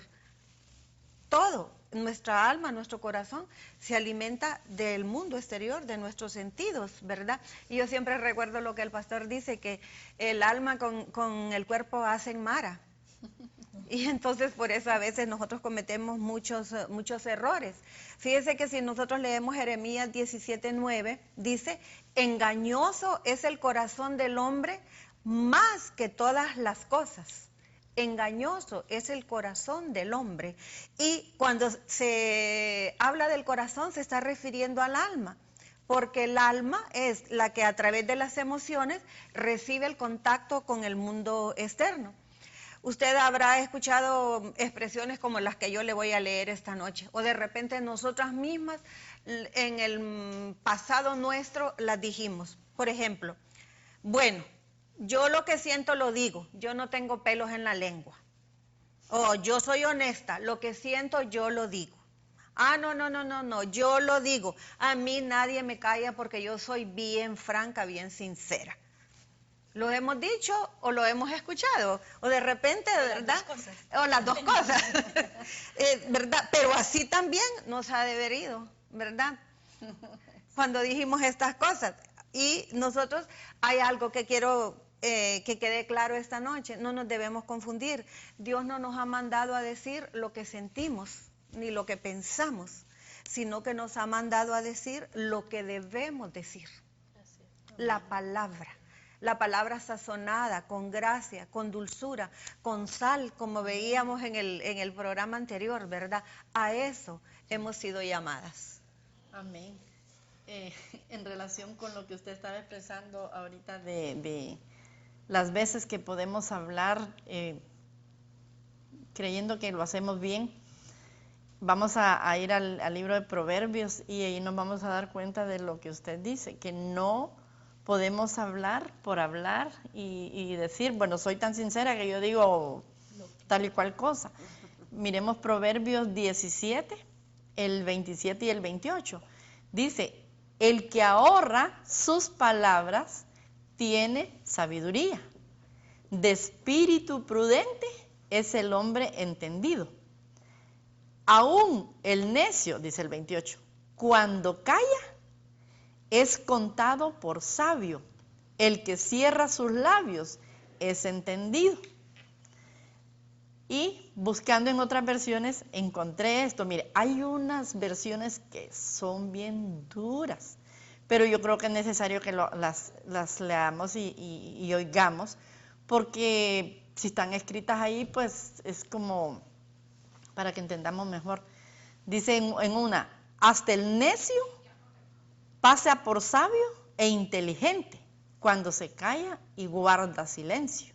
Todo, nuestra alma, nuestro corazón, se alimenta del mundo exterior, de nuestros sentidos, ¿verdad? Y yo siempre recuerdo lo que el pastor dice, que el alma con el cuerpo hacen mara. Y entonces por eso a veces nosotros cometemos muchos errores. Fíjese que si nosotros leemos Jeremías 17:9, dice, engañoso es el corazón del hombre más que todas las cosas. Engañoso es el corazón del hombre. Y cuando se habla del corazón se está refiriendo al alma, porque el alma es la que a través de las emociones recibe el contacto con el mundo externo. Usted habrá escuchado expresiones como las que yo le voy a leer esta noche, o de repente nosotras mismas en el pasado nuestro las dijimos. Por ejemplo, bueno, yo lo que siento lo digo, yo no tengo pelos en la lengua. O yo soy honesta, lo que siento yo lo digo. Ah, no, yo lo digo. A mí nadie me calla porque yo soy bien franca, bien sincera. ¿Lo hemos dicho o lo hemos escuchado? O de repente, ¿verdad? O las dos cosas. ¿Verdad? Pero así también nos ha deberido, ¿verdad? Cuando dijimos estas cosas. Y nosotros, hay algo que quiero que quede claro esta noche, no nos debemos confundir. Dios no nos ha mandado a decir lo que sentimos, ni lo que pensamos, sino que nos ha mandado a decir lo que debemos decir. La palabra sazonada, con gracia, con dulzura, con sal, como veíamos en el programa anterior, ¿verdad? A eso hemos sido llamadas. Amén. En relación con lo que usted estaba expresando ahorita de las veces que podemos hablar creyendo que lo hacemos bien, vamos a ir al libro de Proverbios y ahí nos vamos a dar cuenta de lo que usted dice, que no podemos hablar por hablar y decir, bueno, soy tan sincera que yo digo tal y cual cosa. Miremos Proverbios 17, el 27 y el 28. Dice, el que ahorra sus palabras tiene sabiduría. De espíritu prudente es el hombre entendido. Aún el necio, dice el 28, cuando calla, es contado por sabio. El que cierra sus labios es entendido. Y buscando en otras versiones encontré esto. Mire, hay unas versiones que son bien duras, pero yo creo que es necesario que las leamos y oigamos, porque si están escritas ahí, pues es como para que entendamos mejor. Dice en una, hasta el necio pasa por sabio e inteligente cuando se calla y guarda silencio.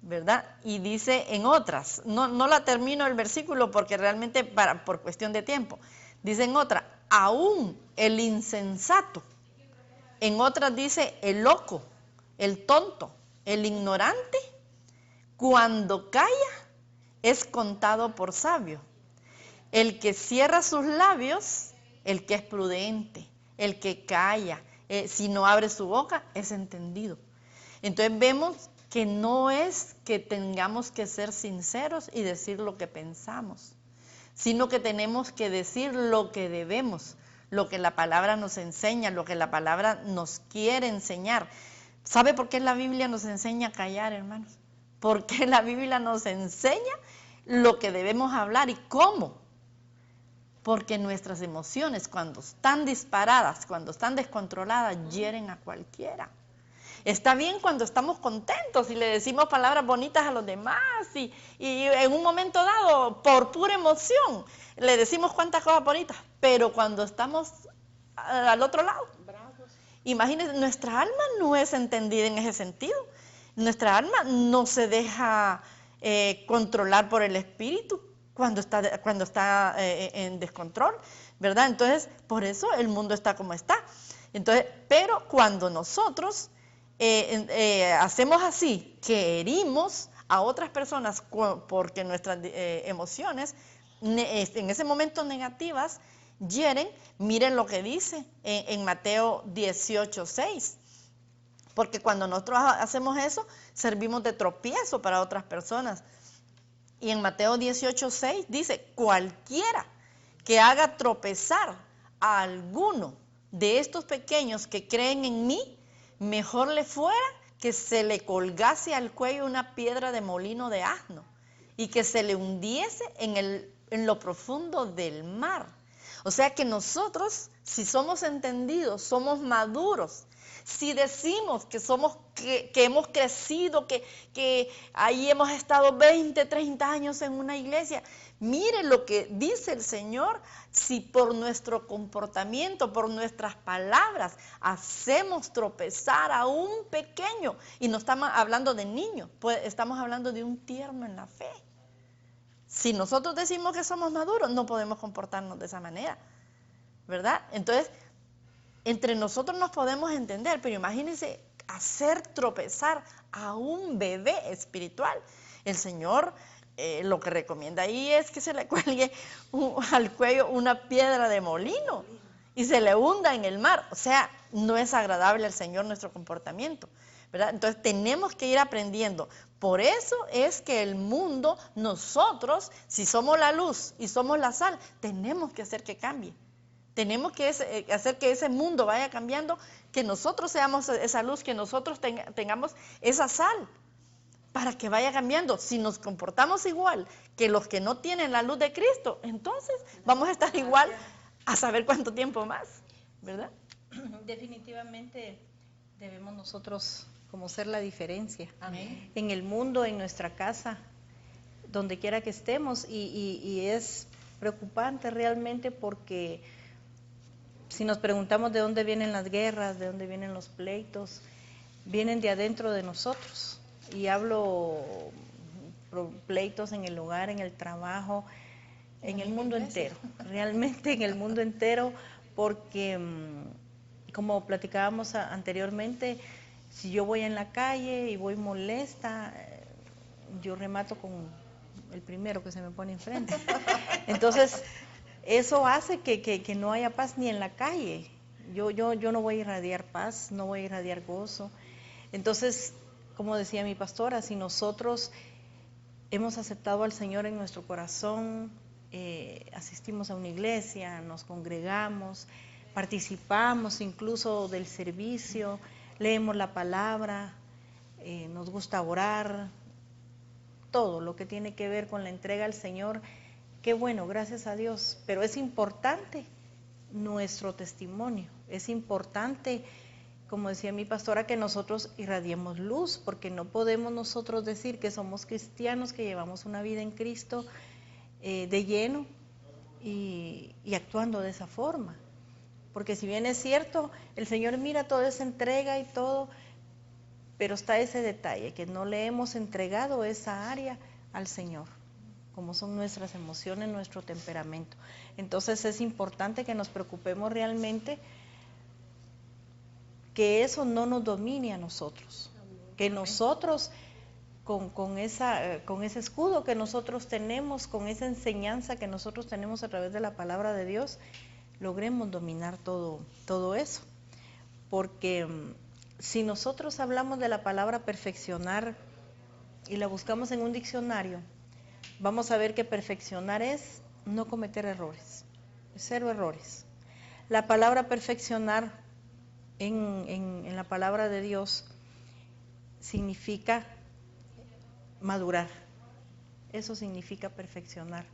¿Verdad? Y dice en otras, no la termino el versículo porque realmente por cuestión de tiempo, dice en otra, aún el insensato, en otras dice el loco, el tonto, El ignorante, cuando calla, es contado por sabio. El que cierra sus labios, el que es prudente, el que calla, si no abre su boca, es entendido. Entonces vemos que no es que tengamos que ser sinceros y decir lo que pensamos, sino que tenemos que decir lo que debemos, lo que la palabra nos enseña, lo que la palabra nos quiere enseñar. ¿Sabe por qué la Biblia nos enseña a callar, hermanos? Porque la Biblia nos enseña lo que debemos hablar y cómo. Porque nuestras emociones, cuando están disparadas, cuando están descontroladas, hieren a cualquiera. Está bien cuando estamos contentos y le decimos palabras bonitas a los demás y en un momento dado, por pura emoción, le decimos cuantas cosas bonitas, pero cuando estamos al otro lado, imagínense, nuestra alma no es entendida en ese sentido. Nuestra alma no se deja controlar por el espíritu cuando está en descontrol, ¿verdad? Entonces, por eso el mundo está como está. Entonces, pero cuando nosotros hacemos así, que herimos a otras personas porque nuestras emociones en ese momento negativas hieren, miren lo que dice en Mateo 18:6. Porque cuando nosotros hacemos eso, servimos de tropiezo para otras personas. Y en Mateo 18:6 dice, cualquiera que haga tropezar a alguno de estos pequeños que creen en mí, mejor le fuera que se le colgase al cuello una piedra de molino de asno y que se le hundiese en lo profundo del mar. O sea que nosotros, si somos entendidos, somos maduros, si decimos que hemos crecido, que ahí hemos estado 20, 30 años en una iglesia, mire lo que dice el Señor, si por nuestro comportamiento, por nuestras palabras, hacemos tropezar a un pequeño, y no estamos hablando de niños, pues estamos hablando de un tierno en la fe. Si nosotros decimos que somos maduros, no podemos comportarnos de esa manera, ¿verdad? Entonces, entre nosotros nos podemos entender, pero imagínense hacer tropezar a un bebé espiritual. El Señor lo que recomienda ahí es que se le cuelgue al cuello una piedra de molino y se le hunda en el mar. O sea, no es agradable al Señor nuestro comportamiento, ¿verdad? Entonces tenemos que ir aprendiendo. Por eso es que el mundo, nosotros, si somos la luz y somos la sal, tenemos que hacer que cambie. Tenemos que hacer que ese mundo vaya cambiando, que nosotros seamos esa luz, que nosotros tengamos esa sal, para que vaya cambiando. Si nos comportamos igual que los que no tienen la luz de Cristo, entonces vamos a estar igual a saber cuánto tiempo más, ¿verdad? Definitivamente debemos nosotros como ser la diferencia. Amén. En el mundo, en nuestra casa, donde quiera que estemos, y es preocupante realmente porque si nos preguntamos de dónde vienen las guerras, de dónde vienen los pleitos, vienen de adentro de nosotros. Y hablo pleitos en el hogar, en el trabajo, en el mundo entero, realmente en el mundo entero, porque como platicábamos anteriormente, si yo voy en la calle y voy molesta, yo remato con el primero que se me pone enfrente. Entonces, eso hace que no haya paz ni en la calle. Yo no voy a irradiar paz, no voy a irradiar gozo. Entonces, como decía mi pastora, si nosotros hemos aceptado al Señor en nuestro corazón, asistimos a una iglesia, nos congregamos, participamos incluso del servicio, leemos la palabra, nos gusta orar, todo lo que tiene que ver con la entrega al Señor, qué bueno, gracias a Dios, pero es importante nuestro testimonio, es importante, como decía mi pastora, que nosotros irradiemos luz, porque no podemos nosotros decir que somos cristianos, que llevamos una vida en Cristo de lleno y actuando de esa forma. Porque si bien es cierto, el Señor mira toda esa entrega y todo, pero está ese detalle, que no le hemos entregado esa área al Señor, como son nuestras emociones, nuestro temperamento. Entonces es importante que nos preocupemos realmente que eso no nos domine a nosotros, que nosotros con ese escudo que nosotros tenemos, con esa enseñanza que nosotros tenemos a través de la palabra de Dios, logremos dominar todo eso. Porque si nosotros hablamos de la palabra perfeccionar y la buscamos en un diccionario, vamos a ver que perfeccionar es no cometer errores, cero errores. La palabra perfeccionar en la palabra de Dios significa madurar. Eso significa perfeccionar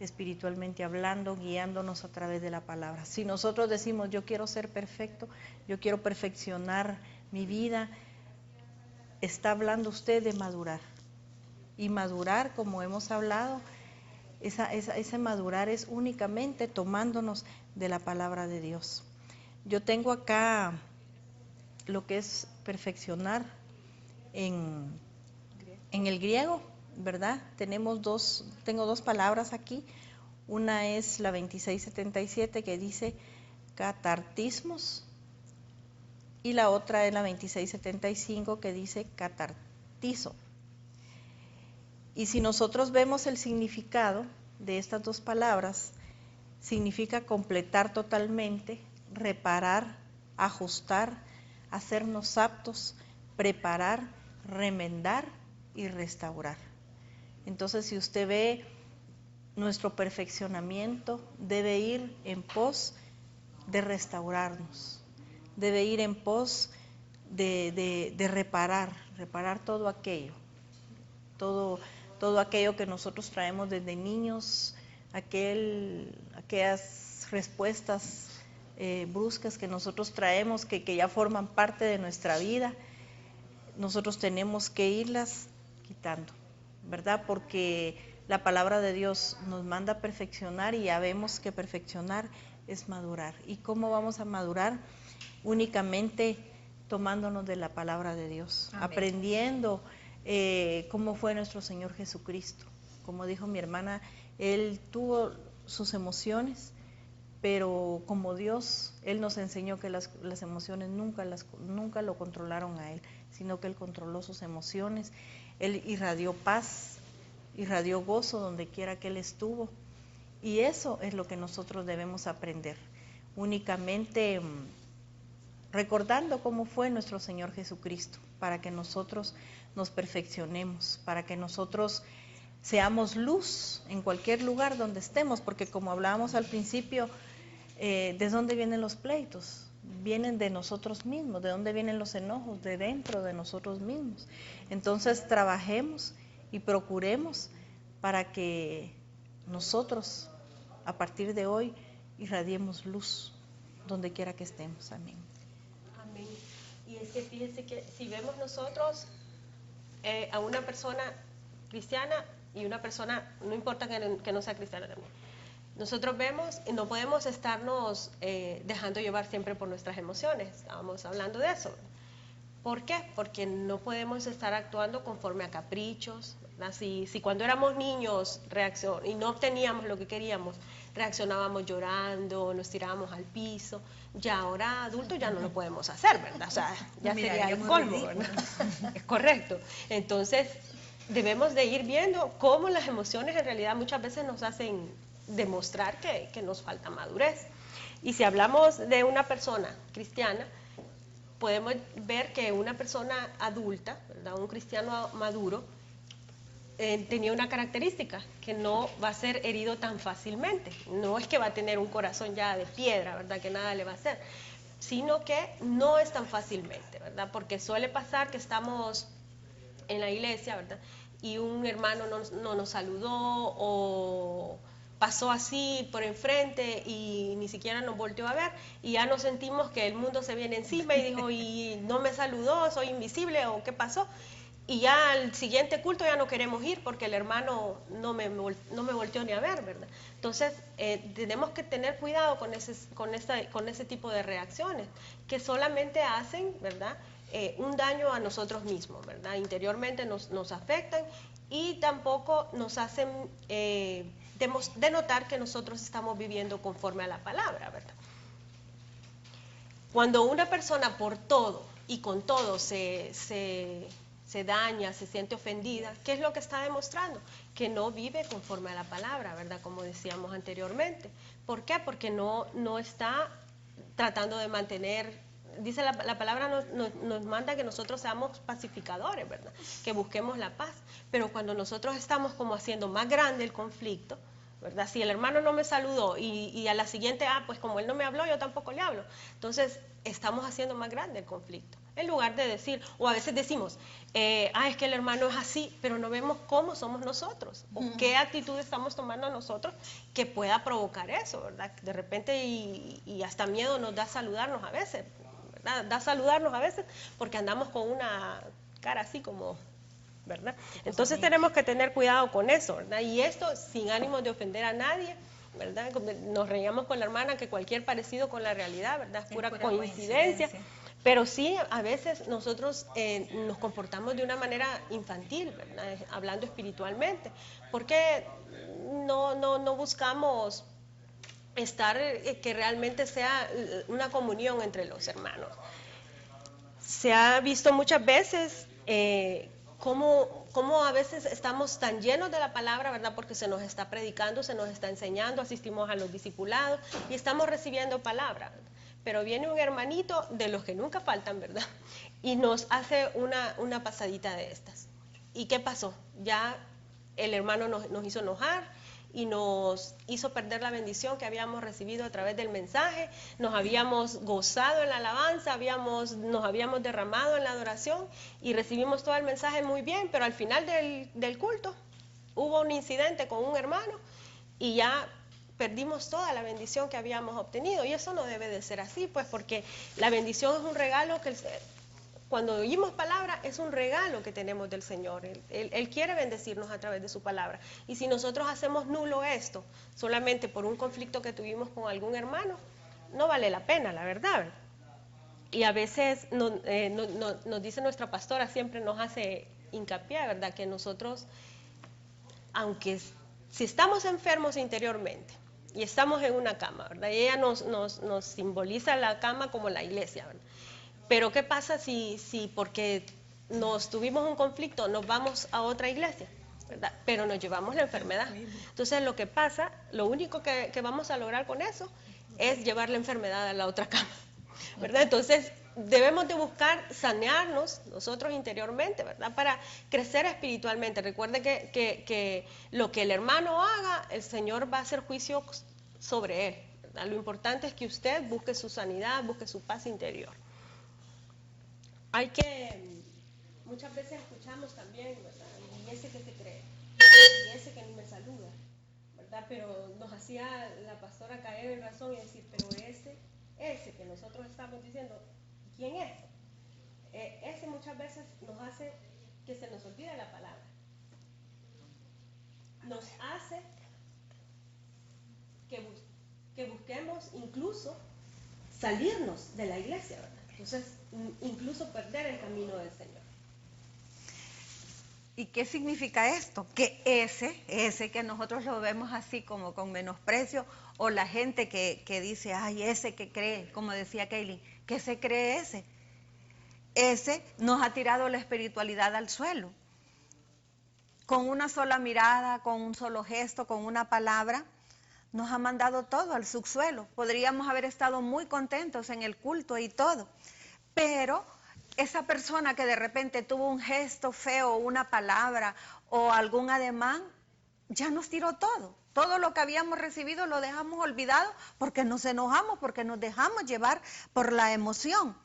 espiritualmente hablando, guiándonos a través de la palabra. Si nosotros decimos yo quiero ser perfecto, yo quiero perfeccionar mi vida, está hablando usted de madurar. Y madurar, como hemos hablado, ese madurar es únicamente tomándonos de la palabra de Dios. Yo tengo acá lo que es perfeccionar en el griego, ¿verdad? Tengo dos palabras aquí. Una es la 2677 que dice catartismos y la otra es la 2675 que dice catartizo. Y si nosotros vemos el significado de estas dos palabras, significa completar totalmente, reparar, ajustar, hacernos aptos, preparar, remendar y restaurar. Entonces, si usted ve, nuestro perfeccionamiento debe ir en pos de restaurarnos, debe ir en pos de reparar todo aquello, todo aquello que nosotros traemos desde niños, aquellas respuestas bruscas que nosotros traemos, que ya forman parte de nuestra vida. Nosotros tenemos que irlas quitando, ¿verdad? Porque la palabra de Dios nos manda a perfeccionar y ya vemos que perfeccionar es madurar. ¿Y cómo vamos a madurar? Únicamente tomándonos de la palabra de Dios, amén, aprendiendo cómo fue nuestro Señor Jesucristo. Como dijo mi hermana, Él tuvo sus emociones, pero como Dios, Él nos enseñó que las emociones nunca lo controlaron a Él, sino que Él controló sus emociones. Él irradió paz, irradió gozo donde quiera que Él estuvo. Y eso es lo que nosotros debemos aprender, únicamente recordando cómo fue nuestro Señor Jesucristo, para que nosotros nos perfeccionemos, para que nosotros seamos luz en cualquier lugar donde estemos, porque como hablábamos al principio, ¿de dónde vienen los pleitos? Vienen de nosotros mismos. ¿De dónde vienen los enojos? De dentro de nosotros mismos. Entonces trabajemos y procuremos para que nosotros a partir de hoy irradiemos luz donde quiera que estemos. Amén. Amén. Y es que fíjense que si vemos nosotros a una persona cristiana y una persona, no importa que no sea cristiana también, nosotros vemos y no podemos estarnos dejando llevar siempre por nuestras emociones. Estábamos hablando de eso. ¿Por qué? Porque no podemos estar actuando conforme a caprichos. Si cuando éramos niños y no obteníamos lo que queríamos, reaccionábamos llorando, nos tirábamos al piso, ya ahora adultos ya no lo podemos hacer, ¿verdad? O sea, ya sería el colmo, ¿verdad? Es correcto. Entonces, debemos de ir viendo cómo las emociones en realidad muchas veces nos hacen demostrar que nos falta madurez. Y si hablamos de una persona cristiana, podemos ver que una persona adulta, ¿verdad? Un cristiano maduro, tenía una característica, que no va a ser herido tan fácilmente. No es que va a tener un corazón ya de piedra, ¿verdad? Que nada le va a hacer, sino que no es tan fácilmente, ¿verdad? Porque suele pasar que estamos en la iglesia, ¿verdad? Y un hermano no nos saludó o pasó así por enfrente y ni siquiera nos volteó a ver y ya nos sentimos que el mundo se viene encima y dijo, y no me saludó, soy invisible o qué pasó. Y ya al siguiente culto ya no queremos ir porque el hermano no me volteó ni a ver, ¿verdad? Entonces, tenemos que tener cuidado con ese tipo de reacciones que solamente hacen, ¿verdad? Un daño a nosotros mismos, ¿verdad? Interiormente nos afectan y tampoco nos hacen denotar que nosotros estamos viviendo conforme a la palabra, ¿verdad? Cuando una persona por todo y con todo se daña, se siente ofendida, ¿qué es lo que está demostrando? Que no vive conforme a la palabra, ¿verdad? Como decíamos anteriormente. ¿Por qué? Porque no está tratando de mantener, dice la palabra nos manda que nosotros seamos pacificadores, ¿verdad? Que busquemos la paz. Pero cuando nosotros estamos como haciendo más grande el conflicto, ¿verdad? Si el hermano no me saludó y a la siguiente, pues como él no me habló, yo tampoco le hablo. Entonces, estamos haciendo más grande el conflicto. En lugar de decir, o a veces decimos, es que el hermano es así, pero no vemos cómo somos nosotros, o qué actitud estamos tomando nosotros que pueda provocar eso, ¿verdad? De repente y hasta miedo nos da saludarnos a veces, ¿verdad? Da saludarnos a veces porque andamos con una cara así como, ¿verdad? Entonces tenemos que tener cuidado con eso, ¿verdad? Y esto sin ánimo de ofender a nadie, ¿verdad? Nos reíamos con la hermana que cualquier parecido con la realidad, ¿verdad? Es pura coincidencia. Pero sí, a veces nosotros nos comportamos de una manera infantil, ¿verdad? Hablando espiritualmente, porque no buscamos estar, que realmente sea una comunión entre los hermanos. Se ha visto muchas veces cómo a veces estamos tan llenos de la palabra, ¿verdad? Porque se nos está predicando, se nos está enseñando, asistimos a los discipulados y estamos recibiendo palabra. Pero viene un hermanito de los que nunca faltan, ¿verdad? Y nos hace una pasadita de estas. ¿Y qué pasó? Ya el hermano nos hizo enojar y nos hizo perder la bendición que habíamos recibido a través del mensaje, nos habíamos gozado en la alabanza, nos habíamos derramado en la adoración y recibimos todo el mensaje muy bien, pero al final del culto hubo un incidente con un hermano y ya perdimos toda la bendición que habíamos obtenido, y eso no debe de ser así, pues porque la bendición es un regalo que cuando oímos palabra es un regalo que tenemos del Señor. Él quiere bendecirnos a través de su palabra, y si nosotros hacemos nulo esto solamente por un conflicto que tuvimos con algún hermano, no vale la pena, la verdad. Y a veces nos dice nuestra pastora, siempre nos hace hincapié, ¿verdad? Que nosotros, aunque si estamos enfermos interiormente y estamos en una cama, ¿verdad? Y ella nos simboliza la cama como la iglesia, ¿verdad? Pero ¿qué pasa si porque nos tuvimos un conflicto nos vamos a otra iglesia, ¿verdad? Pero nos llevamos la enfermedad? Entonces lo que pasa, lo único que vamos a lograr con eso es llevar la enfermedad a la otra cama, ¿verdad? Entonces debemos de buscar sanearnos nosotros interiormente, ¿verdad? Para crecer espiritualmente. Recuerde que lo que el hermano haga, el Señor va a hacer juicio sobre él, ¿verdad? Lo importante es que usted busque su sanidad, busque su paz interior. Muchas veces escuchamos también, ¿verdad? Y ese que se cree, y ese que ni me saluda, ¿verdad? Pero nos hacía la pastora caer en razón y decir, pero ese que nosotros estamos diciendo, ¿quién es? Ese muchas veces nos hace que se nos olvide la palabra. Nos hace que busquemos incluso salirnos de la iglesia, ¿verdad? Entonces, incluso perder el camino del Señor. ¿Y qué significa esto? Que ese que nosotros lo vemos así como con menosprecio, o la gente que dice, ay, ese que cree, como decía Kaylin, ¿qué se cree ese? Ese nos ha tirado la espiritualidad al suelo. Con una sola mirada, con un solo gesto, con una palabra, nos ha mandado todo al subsuelo. Podríamos haber estado muy contentos en el culto y todo, pero esa persona que de repente tuvo un gesto feo, una palabra o algún ademán, ya nos tiró todo. Todo lo que habíamos recibido lo dejamos olvidado porque nos enojamos, porque nos dejamos llevar por la emoción.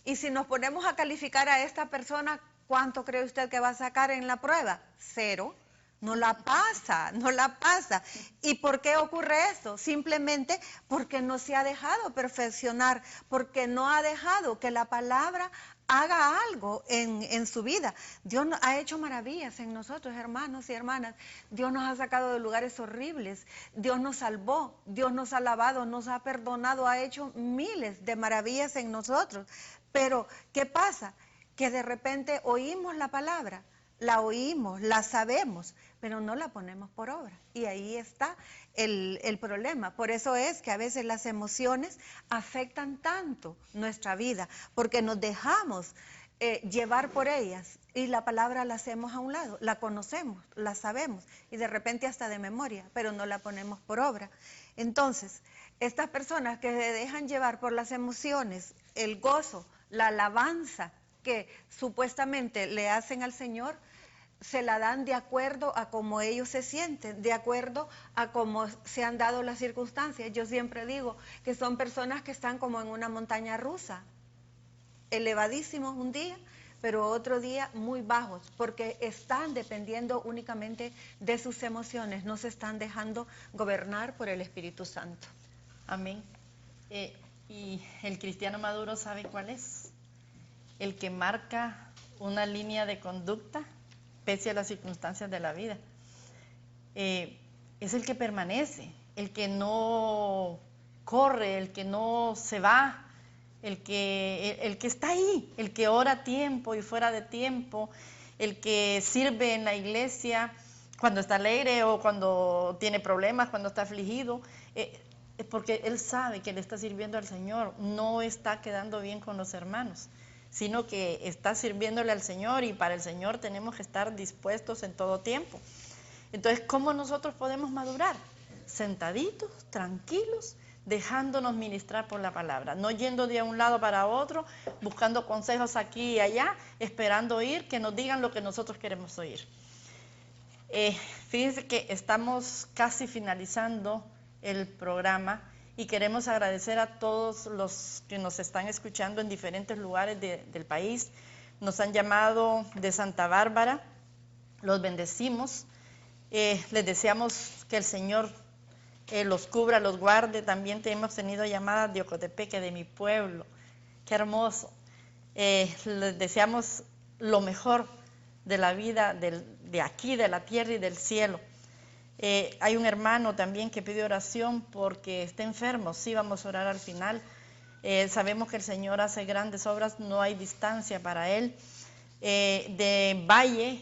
Y si nos ponemos a calificar a esta persona, ¿cuánto cree usted que va a sacar en la prueba? 0. No la pasa, no la pasa. ¿Y por qué ocurre esto? Simplemente porque no se ha dejado perfeccionar, porque no ha dejado que la palabra haga algo en su vida. Dios ha hecho maravillas en nosotros, hermanos y hermanas. Dios nos ha sacado de lugares horribles. Dios nos salvó, Dios nos ha lavado, nos ha perdonado, ha hecho miles de maravillas en nosotros. Pero, ¿qué pasa? Que de repente oímos la palabra, la oímos, la sabemos, pero no la ponemos por obra. Y ahí está el problema. Por eso es que a veces las emociones afectan tanto nuestra vida, porque nos dejamos llevar por ellas y la palabra la hacemos a un lado, la conocemos, la sabemos y de repente hasta de memoria, pero no la ponemos por obra. Entonces, estas personas que se dejan llevar por las emociones, el gozo, la alabanza que supuestamente le hacen al Señor, se la dan de acuerdo a cómo ellos se sienten, de acuerdo a cómo se han dado las circunstancias. Yo siempre digo que son personas que están como en una montaña rusa, elevadísimos un día, pero otro día muy bajos, porque están dependiendo únicamente de sus emociones, no se están dejando gobernar por el Espíritu Santo. Amén. Y el cristiano maduro, ¿sabe cuál es? El que marca una línea de conducta pese a las circunstancias de la vida. Es el que permanece, el que no corre, el que no se va, el que está ahí, el que ora a tiempo y fuera de tiempo, el que sirve en la iglesia cuando está alegre o cuando tiene problemas, cuando está afligido, porque él sabe que le está sirviendo al Señor, no está quedando bien con los hermanos, sino que está sirviéndole al Señor, y para el Señor tenemos que estar dispuestos en todo tiempo. Entonces, ¿cómo nosotros podemos madurar? Sentaditos, tranquilos, dejándonos ministrar por la palabra, no yendo de un lado para otro, buscando consejos aquí y allá, esperando oír que nos digan lo que nosotros queremos oír. Fíjense que estamos casi finalizando el programa y queremos agradecer a todos los que nos están escuchando en diferentes lugares del país. Nos han llamado de Santa Bárbara, los bendecimos, les deseamos que el Señor los cubra, los guarde. También hemos tenido llamadas de Ocotepeque, de mi pueblo, qué hermoso. Les deseamos lo mejor de la vida de aquí, de la tierra y del cielo. Hay un hermano también que pide oración porque está enfermo. Sí, vamos a orar al final. Sabemos que el Señor hace grandes obras, no hay distancia para Él. De Valle,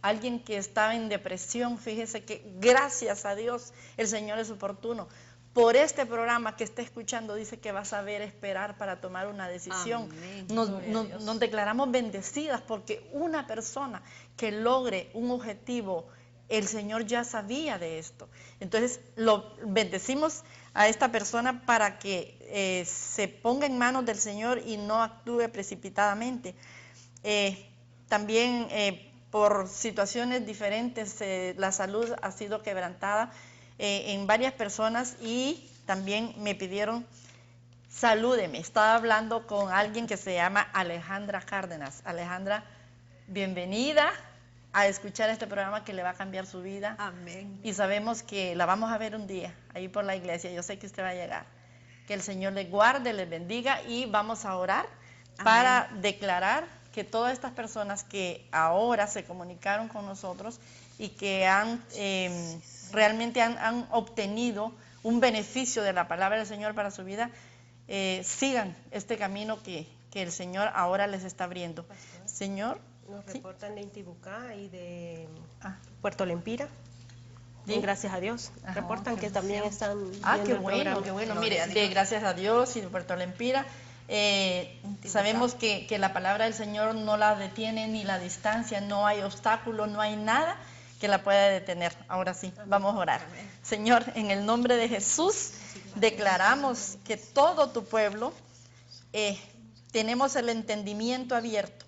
alguien que estaba en depresión, fíjese que gracias a Dios el Señor es oportuno. Por este programa que está escuchando, dice que va a saber esperar para tomar una decisión. Nos declaramos bendecidas porque una persona que logre un objetivo, el Señor ya sabía de esto. Entonces, lo bendecimos a esta persona para que se ponga en manos del Señor y no actúe precipitadamente. También por situaciones diferentes, la salud ha sido quebrantada en varias personas y también me pidieron salúdeme. Estaba hablando con alguien que se llama Alejandra Cárdenas. Alejandra, bienvenida a escuchar este programa que le va a cambiar su vida. Amén. Y sabemos que la vamos a ver un día ahí por la iglesia. Yo sé que usted va a llegar. Que el Señor le guarde, le bendiga y vamos a orar para declarar que todas estas personas que ahora se comunicaron con nosotros y que realmente han obtenido un beneficio de la palabra del Señor para su vida, sigan este camino que el Señor ahora les está abriendo. Señor. Nos ¿sí? reportan de Intibucá y de Puerto Lempira. Bien, gracias a Dios. Reportan que también están viendo qué el bueno, programa. qué bueno. Gloria a Mire, Dios. gracias a Dios y de Puerto Lempira. Sabemos que la palabra del Señor no la detiene ni la distancia, no hay obstáculo, no hay nada que la pueda detener. Ahora sí, vamos a orar. Señor, en el nombre de Jesús, declaramos que todo tu pueblo tenemos el entendimiento abierto,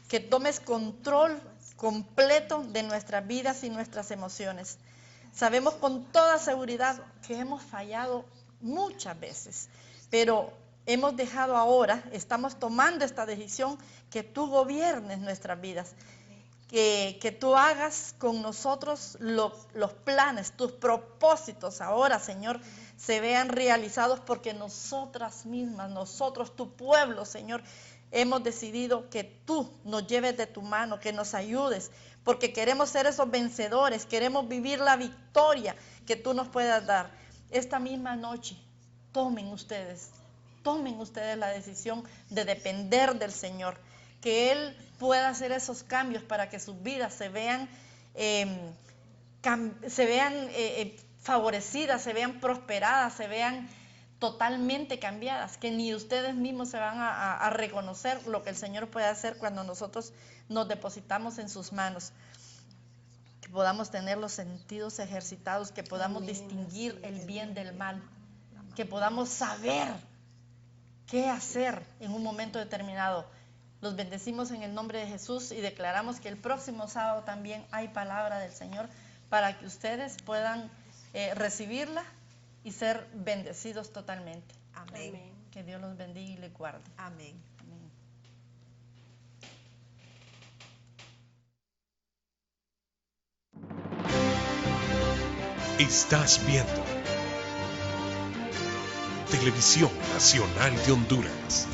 que tomes control completo de nuestras vidas y nuestras emociones. Sabemos con toda seguridad que hemos fallado muchas veces, pero hemos dejado ahora, estamos tomando esta decisión, que tú gobiernes nuestras vidas, que tú hagas con nosotros los planes, tus propósitos ahora, Señor, se vean realizados porque nosotras mismas, nosotros, tu pueblo, Señor, hemos decidido que tú nos lleves de tu mano, que nos ayudes, porque queremos ser esos vencedores, queremos vivir la victoria que tú nos puedas dar. Esta misma noche, tomen ustedes la decisión de depender del Señor, que Él pueda hacer esos cambios para que sus vidas se vean favorecidas, se vean prosperadas, se vean totalmente cambiadas, que ni ustedes mismos se van a reconocer lo que el Señor puede hacer cuando nosotros nos depositamos en sus manos. Que podamos tener los sentidos ejercitados, que podamos distinguir el bien del mal, que podamos saber qué hacer en un momento determinado. Los bendecimos en el nombre de Jesús y declaramos que el próximo sábado también hay palabra del Señor para que ustedes puedan recibirla y ser bendecidos totalmente. Amén. Amén. Que Dios los bendiga y les guarde. Amén. Amén. Estás viendo Televisión Nacional de Honduras.